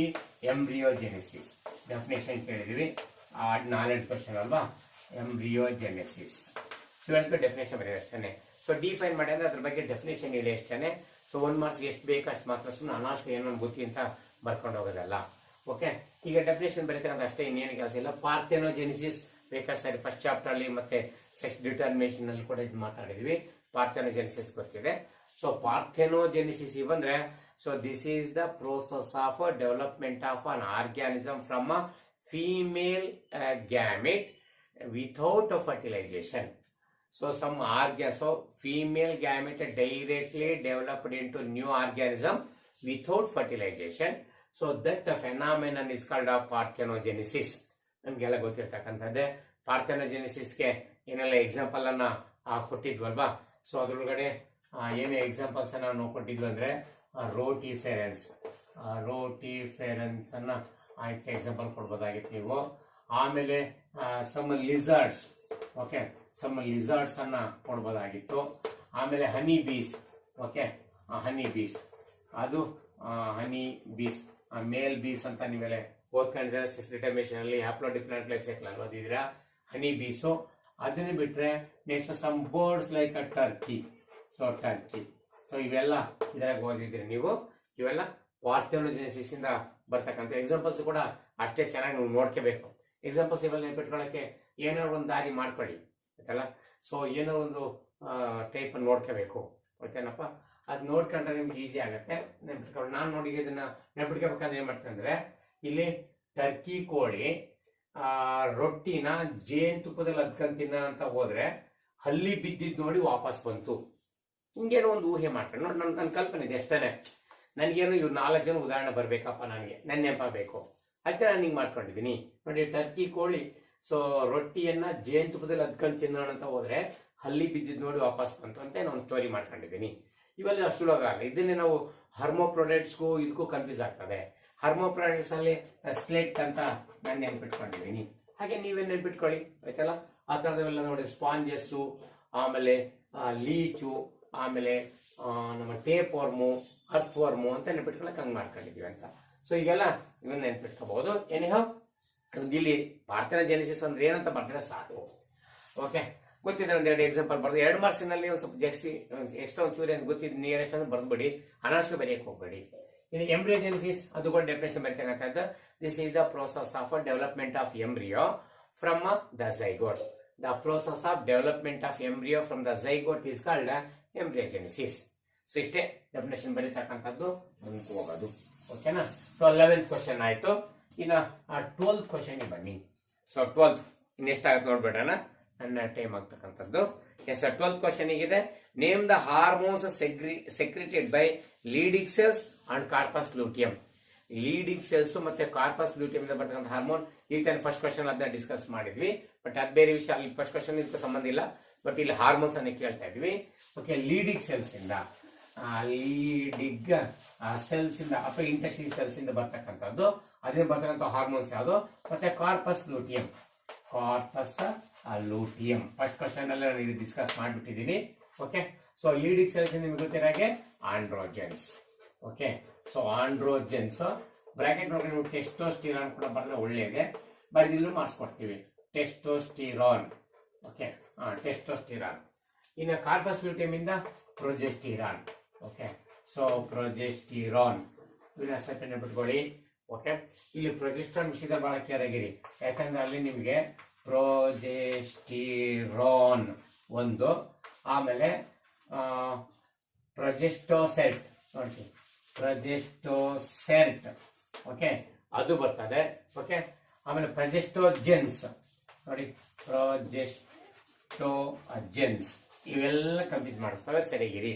ಎಂಬ್ರಿಯೋಜೆನಿಸಿಸ್. ಡೆಫಿನೇಷನ್ ಕೇಳಿದೀವಿ. ನಾಲೆಡ್ಜ್ ಕ್ವಶನ್ ಅಲ್ವಾ. ಎಂಬ್ರಿಯೋಜೆನಿಸಿಸ್ 12 ಡೆಫಿನೇಷನ್ ಬರೀ ಅಷ್ಟೇ. ಸೊ ಡಿಫೈನ್ ಮಾಡಿ ಅಂದ್ರೆ ಅದ್ರ ಬಗ್ಗೆ ಡೆಫಿನೇಷನ್ ಹೇಳಿ ಅಷ್ಟೇ. ಸೊ 1 ಮಾರ್ಕ್ಸ್ ಎಷ್ಟು ಬೇಕು ಅಷ್ಟು ಮಾತ್ರ, ಸುಮ್ಮನೆ ಅನಾವಶ್ಯ ಏನೋ ಗೊತ್ತಿ ಅಂತ ಬರ್ಕೊಂಡು ಹೋಗೋದಲ್ಲ. ಓಕೆ. ಈಗ ಡೆಫಿನೇಷನ್ ಬರೀತಾರೆ ಅಷ್ಟೇ, ಇನ್ನೇನು ಕೆಲಸ ಇಲ್ಲ. ಪಾರ್ಥೆನೋಜೆನಿಸಿಸ್ ಬೇಕಾದ್ರೆ ಸರಿ ಫಸ್ಟ್ ಚಾಪ್ಟರ್ ಅಲ್ಲಿ ಮತ್ತೆ ಸೆಕ್ಸ್ ಡಿಟರ್ಮಿನೇಷನ್ ಅಲ್ಲಿ ಕೂಡ ಇದು ಮಾತಾಡಿದ್ವಿ. ಪಾರ್ಥೆನೋಜೆನಿಸಿಸ್ ಗೊತ್ತಿದೆ. ಸೊ ಪಾರ್ಥೆನೋಜೆನಿಸಿಸ್ ಬಂದ್ರೆ, so this is the process of development of an organism from a female gamete without a fertilization. So female gamete directly developed into new organism without fertilization. So that phenomenon is called a parthenogenesis. ನಮಗೆಲ್ಲ ಗೊತ್ತಿರ್ತಕ್ಕಂಥದ್ದೇ. ಪಾರ್ಥೆನೋಜೆನಿಸಿಸ್ಗೆ ಏನೆಲ್ಲ example ಅನ್ನ ಕೊಟ್ಟಿದ್ವಲ್ವಾ. So ಅದ್ರೊಳಗಡೆ ಏನೇ examples ನಾವು ಕೊಟ್ಟಿದ್ವಿ ಅಂದ್ರೆ ರೋಟಿಫೆರೆನ್ಸ್ ಅನ್ನ ಆಯ್ತು example ಕೊಡ್ಬೋದಾಗಿತ್ತು ನೀವು. ಆಮೇಲೆ some lizards. Okay. Some lizards ಅನ್ನ ಕೊಡ್ಬೋದಾಗಿತ್ತು. ಆಮೇಲೆ ಹನಿ ಬೀಸ್. ಓಕೆ. ಹನಿ ಬೀಸ್ ಅದು ಹನಿ ಬೀಸ್ ಮೇಲ್ ಬೀಸ್ ಅಂತ ನೀವೆಲ್ಲ ಓದ್ಕೊಂಡಿದ್ರೆ ಡಿಟರ್ಮಿನೇಷನ್ ಅಲ್ಲಿ ಹ್ಯಾಪ್ಲೋ ಡಿಫರೆಂಟ್ ಲೈಫ್ ಸೈಕಲ್ ಅಲ್ಲಿ ಓದಿದಿರಾ. Honey bees. ಅದನ್ನ ಬಿಟ್ರೆ next some birds like a turkey. So turkey. So ಇವೆಲ್ಲ ಇದ್ರಾಗ ಓದಿದ್ರಿ ನೀವು. ಇವೆಲ್ಲ ಪಾರ್ಥೆನೋಜೆನಿಸಿಸ್ ಇಂದ ಬರ್ತಕ್ಕಂಥ ಎಕ್ಸಾಂಪಲ್ಸ್ ಕೂಡ ಅಷ್ಟೇ ಚೆನ್ನಾಗಿ ನೀವು ನೋಡ್ಕೋಬೇಕು. ಎಕ್ಸಾಂಪಲ್ಸ್ ಇವೆಲ್ಲ ನೆನ್ಪಿಟ್ಕೊಳ್ಳೋಕೆ ಏನಾದ್ರು ಒಂದು ದಾರಿ ಮಾಡ್ಕೊಳ್ಳಿ ಆಯ್ತಲ್ಲ. ಸೊ ಏನೋ ಒಂದು ಟೈಪ್ ನೋಡ್ಕೋಬೇಕು ಓಕೆನಪ್ಪ. ಅದು ನೋಡ್ಕೊಂಡ್ರೆ ನಿಮ್ಗೆ ಈಸಿ ಆಗುತ್ತೆ ನೆನ್ಪಿಟ್ಕೊಂಡು. ನಾನು ನೋಡಿ ಇದನ್ನ ನೆನ್ಪಿಟ್ಕೋಬೇಕಾದ್ರೆ ಏನ್ ಮಾಡ್ತೀನಿ ಅಂದ್ರೆ, ಇಲ್ಲಿ ಟರ್ಕಿ ಕೋಳಿ ರೊಟ್ಟಿನ ಜೇನ್ ತುಪ್ಪದಲ್ಲಿ ಅದ್ಕಂತಿನ ಅಂತ ಹೋದ್ರೆ ಹಲ್ಲಿ ಬಿದ್ದಿದ್ ನೋಡಿ ವಾಪಸ್ ಬಂತು. ಹಿಂಗೇನೋ ಒಂದು ಊಹೆ ಮಾಡ್ಕೊಂಡು ನೋಡಿ. ನನ್ನ ಕಲ್ಪನೆ ಇದೆ ಅಷ್ಟೇ. ನನಗೇನು ಇವ್ರು 4 ಜನ ಉದಾಹರಣೆ ಬರ್ಬೇಕಪ್ಪ, ನನಗೆ ನನ್ನ ನೆನಪ ಬೇಕು ಅದಕ್ಕೆ ನಾನು ಹಿಂಗೆ ಮಾಡ್ಕೊಂಡಿದ್ದೀನಿ ನೋಡಿ. ಟರ್ಕಿ ಕೋಳಿ ಸೊ ರೊಟ್ಟಿಯನ್ನ ಜೇನ್ ತುಪ್ಪದಲ್ಲಿ ಅದ್ಕೊಂಡು ತಿನ್ನೋಣ ಅಂತ ಹೋದ್ರೆ ಹಲ್ಲಿ ಬಿದ್ದಿದ್ ನೋಡಿ ವಾಪಸ್ ಬಂತು ಅಂತ ನಾನು ಸ್ಟೋರಿ ಮಾಡ್ಕೊಂಡಿದ್ದೀನಿ. ಇವೆಲ್ಲ ಅಷ್ಟು ಸುಲಭ ಆಗಲ್ಲ. ಇದನ್ನೇ ನಾವು ಹರ್ಮೋಪ್ರೊಡಕ್ಟ್ಸ್ಗೂ ಇದಕ್ಕೂ ಕನ್ಫ್ಯೂಸ್ ಆಗ್ತದೆ. ಹರ್ಮೋಪ್ರೊಡಕ್ಟ್ಸ್ ಅಲ್ಲಿ ಸ್ಪ್ಲೆಟ್ ಅಂತ ನಾನು ನೆನ್ಪಿಟ್ಕೊಂಡಿದ್ದೀನಿ. ಹಾಗೆ ನೀವೇನು ನೆನ್ಪಿಟ್ಕೊಳ್ಳಿ ಆಯ್ತಲ್ಲ. ಆ ಥರದವೆಲ್ಲ ನೋಡಿ ಸ್ಪಾಂಜಸ್ಸು, ಆಮೇಲೆ ಲೀಚು, ಆಮೇಲೆ ನಮ್ಮ ಟೇಪ್ ವರ್ಮು, ಅರ್ತ್ ವರ್ಮು ಅಂತ ನೆನ್ಪಿಟ್ಕೊಳ್ಳಕ್ಕೆ ಹಂಗೆ ಮಾಡ್ಕೊಂಡಿದೀವಿ ಅಂತ. ಸೊ ಈಗೆಲ್ಲ ಇವನ್ನ ನೆನ್ಪಿಟ್ಕೋಬಹುದು. ಎನಿಹೌ ಇಲ್ಲಿ ಪಾರ್ಥೆನೋಜೆನಿಸಿಸ್ ಅಂದ್ರೆ ಏನಂತ ಬರ್ತಾರೆ ಸಾಕು. ಓಕೆ. ಗೊತ್ತಿದ್ರೆ ಒಂದೆರಡು ಎಕ್ಸಾಂಪಲ್ ಬರ್ದು 2 ಮಾರ್ಕ್ಸಿನಲ್ಲಿ ಒಂದು ಸ್ವಲ್ಪ ಜಾಸ್ತಿ ಎಕ್ಸ್ಟ್ರಾ ಒಂಚೂರಿ ಅಂತ ಗೊತ್ತಿದ್ದು ನಿಯರೆಸ್ಟ್ ಅಂದ್ರೆ ಬರ್ದ್ಬಿಡಿ, ಅನಾವಶ್ಯ ಬರೆಯಕ್ಕೆ ಹೋಗ್ಬೇಡಿ. ಇನ್ನು ಎಂಬ್ರಿಯೋಜೆನಿಸಿಸ್ ಅದು ಕೂಡ ಡೆಫಿನೇಷನ್ ಬರೀತಕ್ಕಂಥದ್ದು. This is the process of development of embryo from the zygote. The process of development of embryo from the zygote is called embryogenesis. So ಇಷ್ಟೇ ಡೆಫಿನೇಷನ್ ಬರೀತಕ್ಕಂಥದ್ದು ಮುಂದಕ್ಕೆ ಹೋಗೋದು. ಓಕೆನಾ. ಸೊ 11th ಕ್ವಶನ್ ಆಯ್ತು. ಇನ್ನು 12th ಕ್ವಶನ್ಗೆ ಬನ್ನಿ. ಸೊ 12th ಇನ್ನೆಷ್ಟಾಗುತ್ತೆ ನೋಡ್ಬೇಡಣ, ನನ್ನ ಟೈಮ್ ಆಗ್ತಕ್ಕಂಥದ್ದು. ಎಸ್ 12th ಕ್ವಶನ್ ಇದೆ. Name the hormones secreted by Leydig cells and corpus luteum. Leydig cells ಮತ್ತೆ ಕಾರ್ಪಸ್ ಲೂಟಿಯಂ ಇಂದ ಬರ್ತಕ್ಕಂಥ ಹಾರ್ಮೋನ್. ಈಗ ತಾನೆ ಫಸ್ಟ್ ಕ್ವಶನ್ ಅದನ್ನ ಡಿಸ್ಕಸ್ ಮಾಡಿದ್ವಿ. ಬಟ್ ಅದು ಬೇರೆ ವಿಷಯ. ಅಲ್ಲಿ ಫಸ್ಟ್ ಕ್ವಶನ್ ಇದಕ್ಕೆ ಸಂಬಂಧ ಇಲ್ಲ. ಬಟ್ ಇಲ್ಲಿ ಹಾರ್ಮೋನ್ಸ್ ಅನ್ನ ಕೇಳ್ತಾ ಇದ್ವಿ. ಓಕೆ. ಲೀಡಿಂಗ್ ಸೆಲ್ಸ್ ಇಂದ ಲೀಡಿಂಗ್ ಸೆಲ್ಸ್ ಇಂದ ಅಥವಾ ಇಂಟೆಸ್ಟಿನ್ ಸೆಲ್ಸ್ ಇಂದ ಬರ್ತಕ್ಕಂಥದ್ದು. ಅದರಿಂದ ಬರ್ತಕ್ಕಂಥ ಹಾರ್ಮೋನ್ಸ್ ಯಾವುದು? ಮತ್ತೆ ಕಾರ್ಪಸ್ ಲೂಟಿಯಂ. ಫಸ್ಟ್ ಕ್ವಶನ್ ಅಲ್ಲಿ ನಾನು ಇದು ಡಿಸ್ಕಸ್ ಮಾಡಿಬಿಟ್ಟಿದ್ದೀನಿ. ಓಕೆ. ಸೊ ಲೀಡಿಂಗ್ ಸೆಲ್ಸ್ ನಿಮ್ಗೆ ಗೊತ್ತಿರಾಗೆ androgens. Okay. So androgens bracket ಒಳಗಡೆ ನೀವು ಟೆಸ್ಟೋಸ್ಟಿರಾನ್ ಕೂಡ ಬರೆದ್ರೆ ಒಳ್ಳೆಯದೇ. ಬರೆದಿಲ್ಲೂ ಮಾಡಿಸ್ಕೊಡ್ತೀವಿ ಟೆಸ್ಟೋಸ್ಟಿರಾನ್. ಓಕೆ. ಟೆಸ್ಟೋಸ್ಟಿರಾನ್. ಇನ್ನು ಕಾರ್ಪಸ್ ಲೂಟಿಯಂ ಇಂದ ಪ್ರೊಜೆಸ್ಟಿರಾನ್. ಓಕೆ. ಸೊ ಪ್ರೊಜೆಸ್ಟಿರಾನ್ ಇದನ್ನ ಸ್ವಲ್ಪ ನೆನಪಿಟ್ಕೊಳ್ಳಿ. ಓಕೆ. ಇಲ್ಲಿ ಪ್ರೊಜೆಸ್ಟ್ರಾನ್ ವಿಷಯದ ಬಹಳ ಕೇರ್ ಆಗಿರಿ, ಯಾಕಂದ್ರೆ ಅಲ್ಲಿ ನಿಮಗೆ ಪ್ರೊಜೆಸ್ಟಿರಾನ್ ಒಂದು, ಆಮೇಲೆ ಪ್ರೊಜೆಸ್ಟೋಸೆಟ್ ನೋಡಿ, ಪ್ರೊಜೆಸ್ಟೋಸೆಟ್. ಓಕೆ. ಅದು ಬರ್ತದೆ. ಓಕೆ. ಆಮೇಲೆ ಪ್ರೊಜೆಸ್ಟೋಜೆನ್ಸ್ ನೋಡಿ, ಪ್ರೊಜೆಸ್ಟೋಜೆನ್ಸ್. ಇವೆಲ್ಲ ಕನ್ಫ್ಯೂಸ್ ಮಾಡಿಸ್ತವೆ, ಸರಿಗಿರಿ.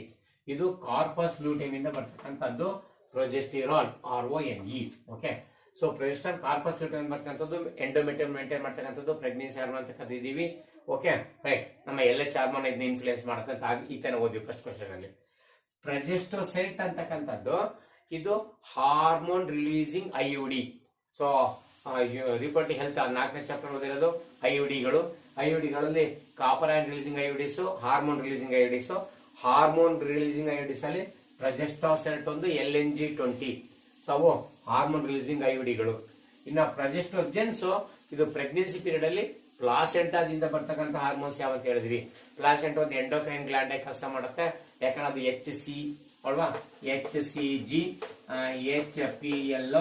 ಇದು ಕಾರ್ಪಸ್ ಲೂಟಿಯಂ ಇಂದ ಬರ್ತಕ್ಕಂಥದ್ದು progesterone, RONE. Okay. So progesterone corpus luteum ಬರ್ತಕ್ಕಂಥದ್ದು ಎಂಡೋಮೆಟ್ರಿಯಂ ಮೇಂಟೈನ್ ಮಾಡ್ತಕ್ಕಂಥದ್ದು ಪ್ರೆಗ್ನೆನ್ಸಿ ಹಾರ್ಮೋನ್ ಅಂತ ಕರೆದಿದ್ದೀವಿ. Okay right. ನಮ್ಮ LH ಹಾರ್ಮೋನ್ ಇದನ್ನ ಇನ್ಫ್ಲೂಯೆನ್ಸ್ ಮಾಡುತ್ತೆ ಅಂತ ಈ ತರ ಓದಿ ಫಸ್ಟ್ ಕ್ವಶನ್ ಅಲ್ಲಿ. ಪ್ರೊಜೆಸ್ಟೋಸೈಟ್ ಅಂತಕ್ಕಂಥದ್ದು ಇದು hormone releasing IUD. So reproductive health 4ನೇ ಚಾಪ್ಟರ್ ಓದಿರೋದು IUDಗಳು. IUDಗಳಲ್ಲಿ copper and releasing IUDs, hormone releasing IUDs. Hormone releasing IUDs ಅಲ್ಲಿ ಪ್ರೊಜೆಸ್ಟೋಸೈಟ್ ಒಂದು LNG-20. ಸೊ ಅವು ಹಾರ್ಮೋನ್ ರಿಲೀಸಿಂಗ್ IUDಗಳು. ಇನ್ನು ಪ್ರೊಜೆಸ್ಟ್ರೋಜೆನ್ಸ್ ಇದು ಪ್ರೆಗ್ನೆನ್ಸಿ ಪೀರಿಯಡ್ ಅಲ್ಲಿ ಪ್ಲಾಸೆಂಟಾದಿಂದ ಬರ್ತಕ್ಕಂಥ ಹಾರ್ಮೋನ್ಸ್ ಯಾವ ಅಂತ ಹೇಳಿದ್ವಿ. ಪ್ಲಾಸೆಂಟಾ ಒಂದು ಎಂಡೋಕ್ರೈನ್ ಗ್ಲ್ಯಾಂಡ್ ಆಗಿ ಕೆಲಸ ಮಾಡುತ್ತೆ. ಯಾಕಂದ್ರೆ ಅದು HC ಅಲ್ವಾ, HCG, HPL,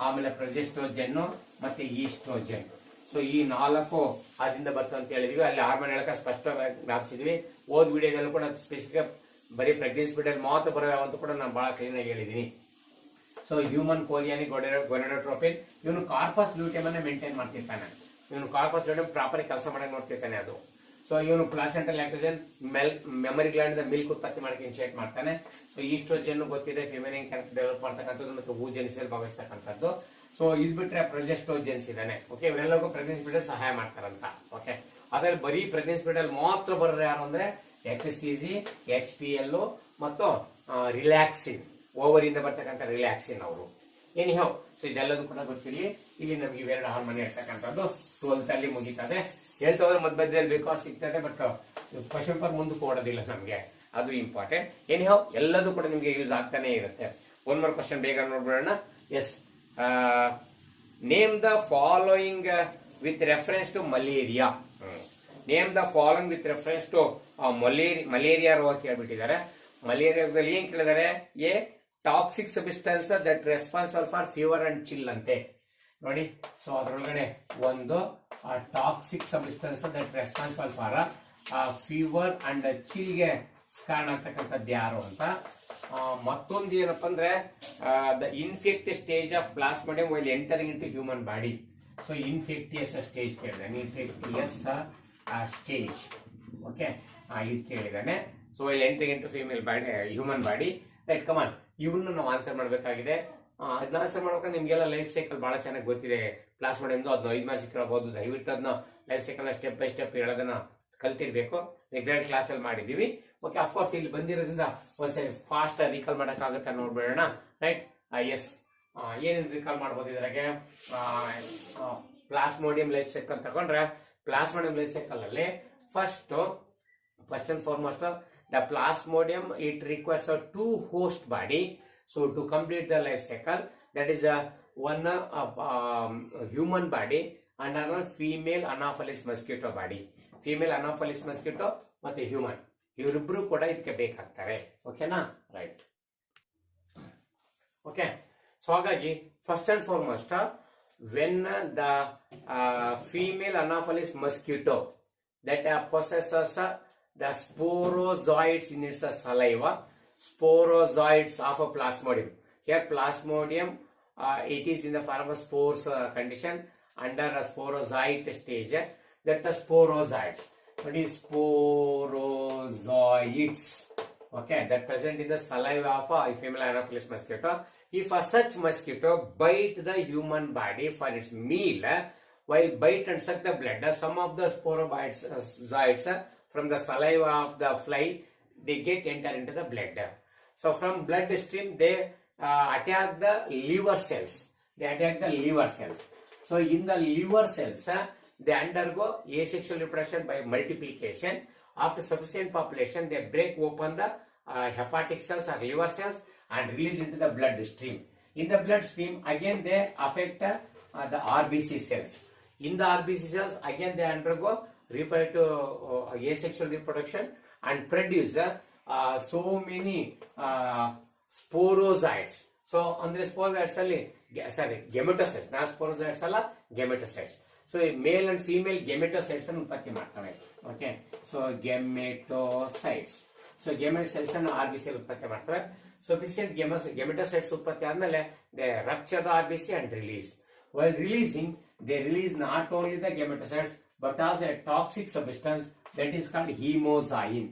ಆಮೇಲೆ ಪ್ರೊಜೆಸ್ಟ್ರೋಜೆನ್ ಮತ್ತೆ ಈಸ್ಟ್ರೋಜೆನ್. ಸೊ ಈ 4 ಅದರಿಂದ ಬರ್ತದೆ ಅಂತ ಹೇಳಿದ್ವಿ. ಅಲ್ಲಿ ಹಾರ್ಮೋನ್ ಹೇಳಕ ಸ್ಪಷ್ಟವಾಗಿ ಜ್ಞಾಪಿಸಿದ್ವಿ. ಓದ್ ವಿಡಿಯೋದಲ್ಲೂ ಕೂಡ ಸ್ಪೆಸಿಫಿಕ್ ಬರೀ ಪ್ರೆಗ್ನೆನ್ಸಿ ಪೀರಿಯಡ್ ಮಾತ್ರ ಬರೋ ಅಂತ ಕೂಡ ನಾನು ಬಹಳ ಕ್ಲೀನ್ ಆಗಿ ಹೇಳಿದೀನಿ. ಸೊ ಹ್ಯೂಮನ್ ಕೋರಿಯಾನಿಕ್ ಗೋನಾಡೋಟ್ರೋಪಿನ್ ಇವನು ಕಾರ್ಪಸ್ ಲ್ಯೂಟೆಮ್ ಅನ್ನ ಮೇಂಟೈನ್ ಮಾಡ್ತಿರ್ತಾನೆ. ಇವನು ಕಾರ್ಪಸ್ ಲ್ಯೂಟೆಮ್ ಪ್ರಾಪರ್ ಕೆಲಸ ಮಾಡಕ್ ನೋಡ್ತಿರ್ತಾನೆ ಅದು. ಸೊ ಇವನು placental Lactogen memory gland milk ಉತ್ಪತ್ತಿ ಮಾಡಕ್ಕೆ ಇನಿಷಿಯೇಟ್ ಮಾಡ್ತಾನೆ. ಸೊ ಈಸ್ಟ್ರೋಜನ್ ಗೊತ್ತಿದೆ, ಫಿಮೇನಿಯನ್ ಕ್ಯಾರೆಕ್ಟರ್ ಡೆವಲಪ್ ಮಾಡ್ತಕ್ಕಂಥದ್ದು ಮತ್ತು ಓಜೆನಿಸಲ್ಲಿ ಭಾಗವಹಿಸ್ತಕ್ಕಂಥದ್ದು. ಸೊ ಇದು ಬಿಟ್ರೆ ಪ್ರೊಜೆಸ್ಟ್ರೋಜೆನ್ಸ್ ಇದಾನೆ. ಓಕೆ, ಇವರೆಲ್ಲರಿಗೂ ಪ್ರೆಗ್ನೆನ್ಸಿ ಪೀರಿಯಡ್ ಸಹಾಯ ಮಾಡ್ತಾರಂತ. ಓಕೆ, ಅದ್ರಲ್ಲಿ ಬರೀ ಪ್ರೆಗ್ನೆನ್ಸಿ ಪೀರಿಯಡ್ ಮಾತ್ರ ಬರೋರು ಯಾರು ಅಂದ್ರೆ HCG, HPL ಮತ್ತು ರಿಲ್ಯಾಕ್ಸಿನ್, ಓವರ್ ಇಂದ ಬರ್ತಕ್ಕಂಥ ರಿಲ್ಯಾಕ್ಸಿನ್ ಅವರು. ಎನಿಹೌ, ಸೊ ಇದೆಲ್ಲದೂ ಕೂಡ ಗೊತ್ತಿರಲಿ. ಇಲ್ಲಿ ನಮಗೆ ಇವೆರಡು ಹಾರ್ಮೋನ್ ಇರ್ತಕ್ಕಂಥದ್ದು 12th ಅಲ್ಲಿ ಮುಗಿತದೆ. ಹೇಳ್ತಾ ಹೋದ್ರೆ ಮಧ್ಯದಲ್ಲಿ ಬೇಕಾದ್ರೆ ಸಿಗ್ತದೆ, ಬಟ್ ಕ್ವಶನ್ ಪೇಪರ್ ಮುಂದಕ್ಕೆ ಓಡೋದಿಲ್ಲ ನಮ್ಗೆ, ಅದು ಇಂಪಾರ್ಟೆಂಟ್. ಎನಿಹೌ ಎಲ್ಲದೂ ಕೂಡ ನಿಮ್ಗೆ ಯೂಸ್ ಆಗ್ತಾನೆ ಇರುತ್ತೆ. ಒನ್ ಮೋರ್ ಕ್ವಶನ್ ಬೇಗ ನೋಡ್ಬಿಡೋಣ. Yes, name the following with reference to malaria. Name the following with reference to malaria ರೋಗ ಕೇಳ್ಬಿಟ್ಟಿದ್ದಾರೆ. ಮಲೇರಿಯಾದಲ್ಲಿ ಏನ್ ಕೇಳಿದ್ದಾರೆ? A toxic substance that responsible for fever and chill ಅಂತೆ. ನೋಡಿ, ಸೊ ಅದರೊಳಗಡೆ ಒಂದು toxic substance that responsible for fever and ಚಿಲ್ಗೆ ಕಾರಣ ಆಗ್ತಕ್ಕಂಥದ್ದು ಯಾರು ಅಂತ. ಮತ್ತೊಂದು ಏನಪ್ಪಾ ಅಂದ್ರೆ the infective stage of plasmodium while entering in to human body. So infectious stage ಕೇಳಿದಾನೆ, ಇನ್ಫೆಕ್ಟಿಯಸ್ ಸ್ಟೇಜ್. ಓಕೆ, ಇದು ಕೇಳಿದಾನೆ. So while entering in to female body, human body. Right, come on, ಇವನ್ನ ನಾವು ಆನ್ಸರ್ ಮಾಡಬೇಕಾಗಿದೆ. ಅದನ್ನ ಆನ್ಸರ್ ಮಾಡ್ಬೇಕಂದ್ರೆ ನಿಮ್ಗೆಲ್ಲ ಲೈಫ್ ಸೈಕಲ್ ಬಹಳ ಚೆನ್ನಾಗಿ ಗೊತ್ತಿದೆ. ಪ್ಲಾಸ್ಮೋಡಿಯಂ ಅದನ್ನ 5 ಮಾರ್ಕ್ಸ್ ಸಿಕ್ಕಿರಬಹುದು. ದಯವಿಟ್ಟು ಅದನ್ನ life cycle step by step ಹೇಳೋದನ್ನ ಕಲ್ತಿರ್ಬೇಕು. ರೆಗ್ಯುಲರ್ ಕ್ಲಾಸ್ ಅಲ್ಲಿ ಮಾಡಿದೀವಿ. ಓಕೆ, ಅಫ್ಕೋರ್ಸ್ ಇಲ್ಲಿ ಬಂದಿರೋದ್ರಿಂದ ಒಂದ್ಸರಿ ಫಾಸ್ಟ್ ರಿಕಾಲ್ ಮಾಡಕ್ಕಾಗತ್ತೆ ನೋಡ್ಬೇಡ. ರೈಟ್, ಎಸ್, ಏನೇನು ರಿಕಾಲ್ ಮಾಡ್ಬೋದು ಇದ್ರಾಗೆ? ಪ್ಲಾಸ್ಮೋಡಿಯಂ ಲೈಫ್ ಸೈಕಲ್ ತಗೊಂಡ್ರೆ, ಪ್ಲಾಸ್ಮೋಡಿಯಂ ಲೈಫ್ ಸೈಕಲ್ ಅಲ್ಲಿ first and foremost the plasmodium, it requires a 2 host body. So to complete the life cycle, that is one human body and another female anopheles mosquito body. Female anopheles mosquito ಮತ್ತೆ human, ಇವರಿಬ್ರು ಕೂಡ ಇದಕ್ಕೆ ಬೇಕಾಗ್ತಾರೆ. ಓಕೆನಾ? Right. Okay, so ಹಾಗಾಗಿ first and foremost when the female anopheles mosquito that possesses the sporozoids in its saliva, sporozoids of a plasmodium. Here plasmodium, it is in the form of spores condition under a sporozoite stage. That the sporozoids, what is sporozoids? Okay, that present in the saliva of a female anopheles mosquito. If such mosquito bite the human body for its meal, while bite and suck the blood, some of the sporozoids from the saliva of the fly, they get enter into the blood. So from blood stream they attack the liver cells. So in the liver cells they undergo asexual reproduction by multiplication. After sufficient population, they break open the hepatic cells or liver cells and release into the blood stream. In the blood stream again they affect the RBC cells. In the RBC cells again they undergo reproductive asexual reproduction and produce so many sporozoids. So andre sporozoids alli, sorry, gametocytes, na sporozoids alla, gametocytes. So male and female gametocytes annu utpatti ಮಾಡ್ತವೆ. Okay, so gametocytes. So gametocytes annu RBC utpatti ಮಾಡ್ತವೆ. Sufficient gametocytes utpatti ಆದ್ಮೇಲೆ they rupture the RBC and release. While releasing, they release not only the gametocytes but also a toxic substance that is called hemozoin.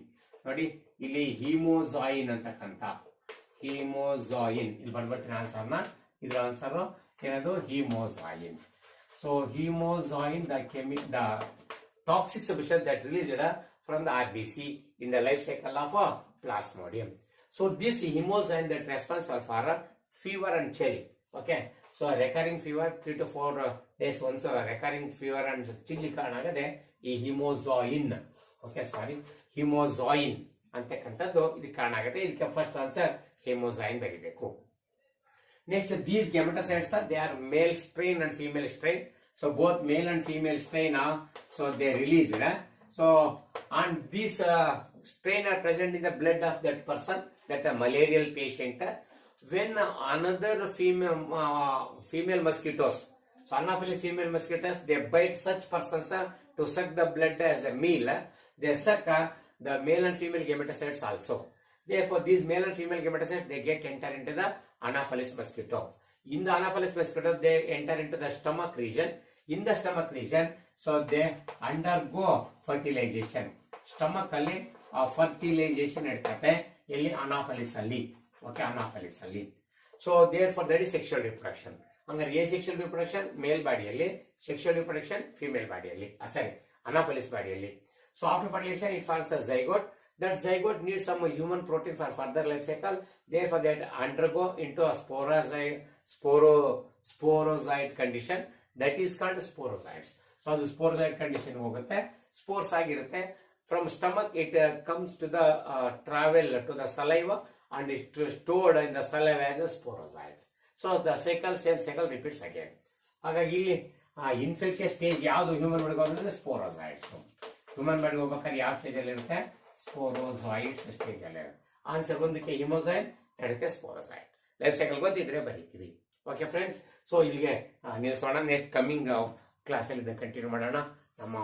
ನೋಡಿ, ಇಲ್ಲಿ hemozoin ಅಂತಕ್ಕಂಥ hemozoin ಇಲ್ಲಿ ಬರ್ತೀನಿ ಆನ್ಸರ್ನ. ಇದ್ರ answer ಏನದು hemozoin. So hemozoin, the toxic substance that released from the RBC in the life cycle of a Plasmodium. So this hemozoin that responsible for fever and chill. Okay, so a recurring fever 3 to 4 days once recurring fever and chill ಕಾರಣಾಗದೆ ಈ hemozoin. Okay, sorry, hemozoin ಅಂತಕ್ಕಂಥದ್ದು ಇದಕ್ಕೆ ಕಾರಣ ಆಗುತ್ತೆ. ಇದಕ್ಕೆ first answer hemozoin ಬರೀಬೇಕು. Next, these gametocytes they are male strain and female strain. So both male and female strain are they released. So and these strain are present in the blood of that person, that a malarial patient. When another female mosquitoes, so anopheles female mosquitoes, they bite such persons to suck the blood as a meal. They suck the male and female gametocytes also. Therefore, these male and female gametocytes they get enter into the Anopheles mosquito. In the Anopheles mosquito, they enter into the stomach region. In the stomach region, so they undergo fertilization. Stomach alli fertilization edukate illi Anopheles alli. Okay, Anopheles alli. So therefore that is sexual reproduction. Hangare asexual reproduction male body alli, sexual reproduction female body alli. Sorry, Anopheles body alli. So after fertilization it forms a zygote. That zygote needs some human protein for further life cycle. Therefore that undergo into a sporozoid condition. That is called sporozoids. So the sporozoid condition hogutte, spores agirutte. From stomach it comes to the travel to the saliva and is stored in the saliva as a sporozoid. So the same cycle repeats again. ಹಾಗಾಗಿ ಇಲ್ಲಿ infection stage ಯಾವುದು human ಬಾಡಿಗೆ ಹೋದ್ರೆ ಸ್ಪೋರೋಜಾಯ್ಡ್ಸ್. Human ಬಾಡಿಗೆ ಹೋಗ್ಬೇಕಾದ್ರೆ ಯಾವ stage ಅಲ್ಲಿ ಇರುತ್ತೆ? ಸ್ಪೋರೋಜಾಯ್ಡ್ಸ್ ಸ್ಟೇಜ್ ಅಲ್ಲಿ. ಆನ್ಸರ್ ಒಂದಕ್ಕೆ ಹಿಮೋಜಾಯ್ಡ್, ಎರಡಕ್ಕೆ ಸ್ಪೋರೋಜಾಯ್ಡ್. ಲೈಫ್ ಸೈಕಲ್ ಗೊತ್ತಿದ್ರೆ ಬರೀತೀವಿ. ಓಕೆ ಫ್ರೆಂಡ್ಸ್, ಸೊ ಇಲ್ಲಿಗೆ ನಿಲ್ಲಿಸೋಣ. ನೆಕ್ಸ್ಟ್ ಕಮಿಂಗ್ ಕ್ಲಾಸಲ್ಲಿ ಕಂಟಿನ್ಯೂ ಮಾಡೋಣ. ನಮ್ಮ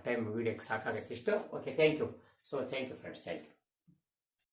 ಟೈಮ್ ವಿಡಿಯೋಕ್ಕೆ ಸಾಕಾಗತ್ತೆ ಇಷ್ಟು. Okay, thank you. So thank you friends, thank you.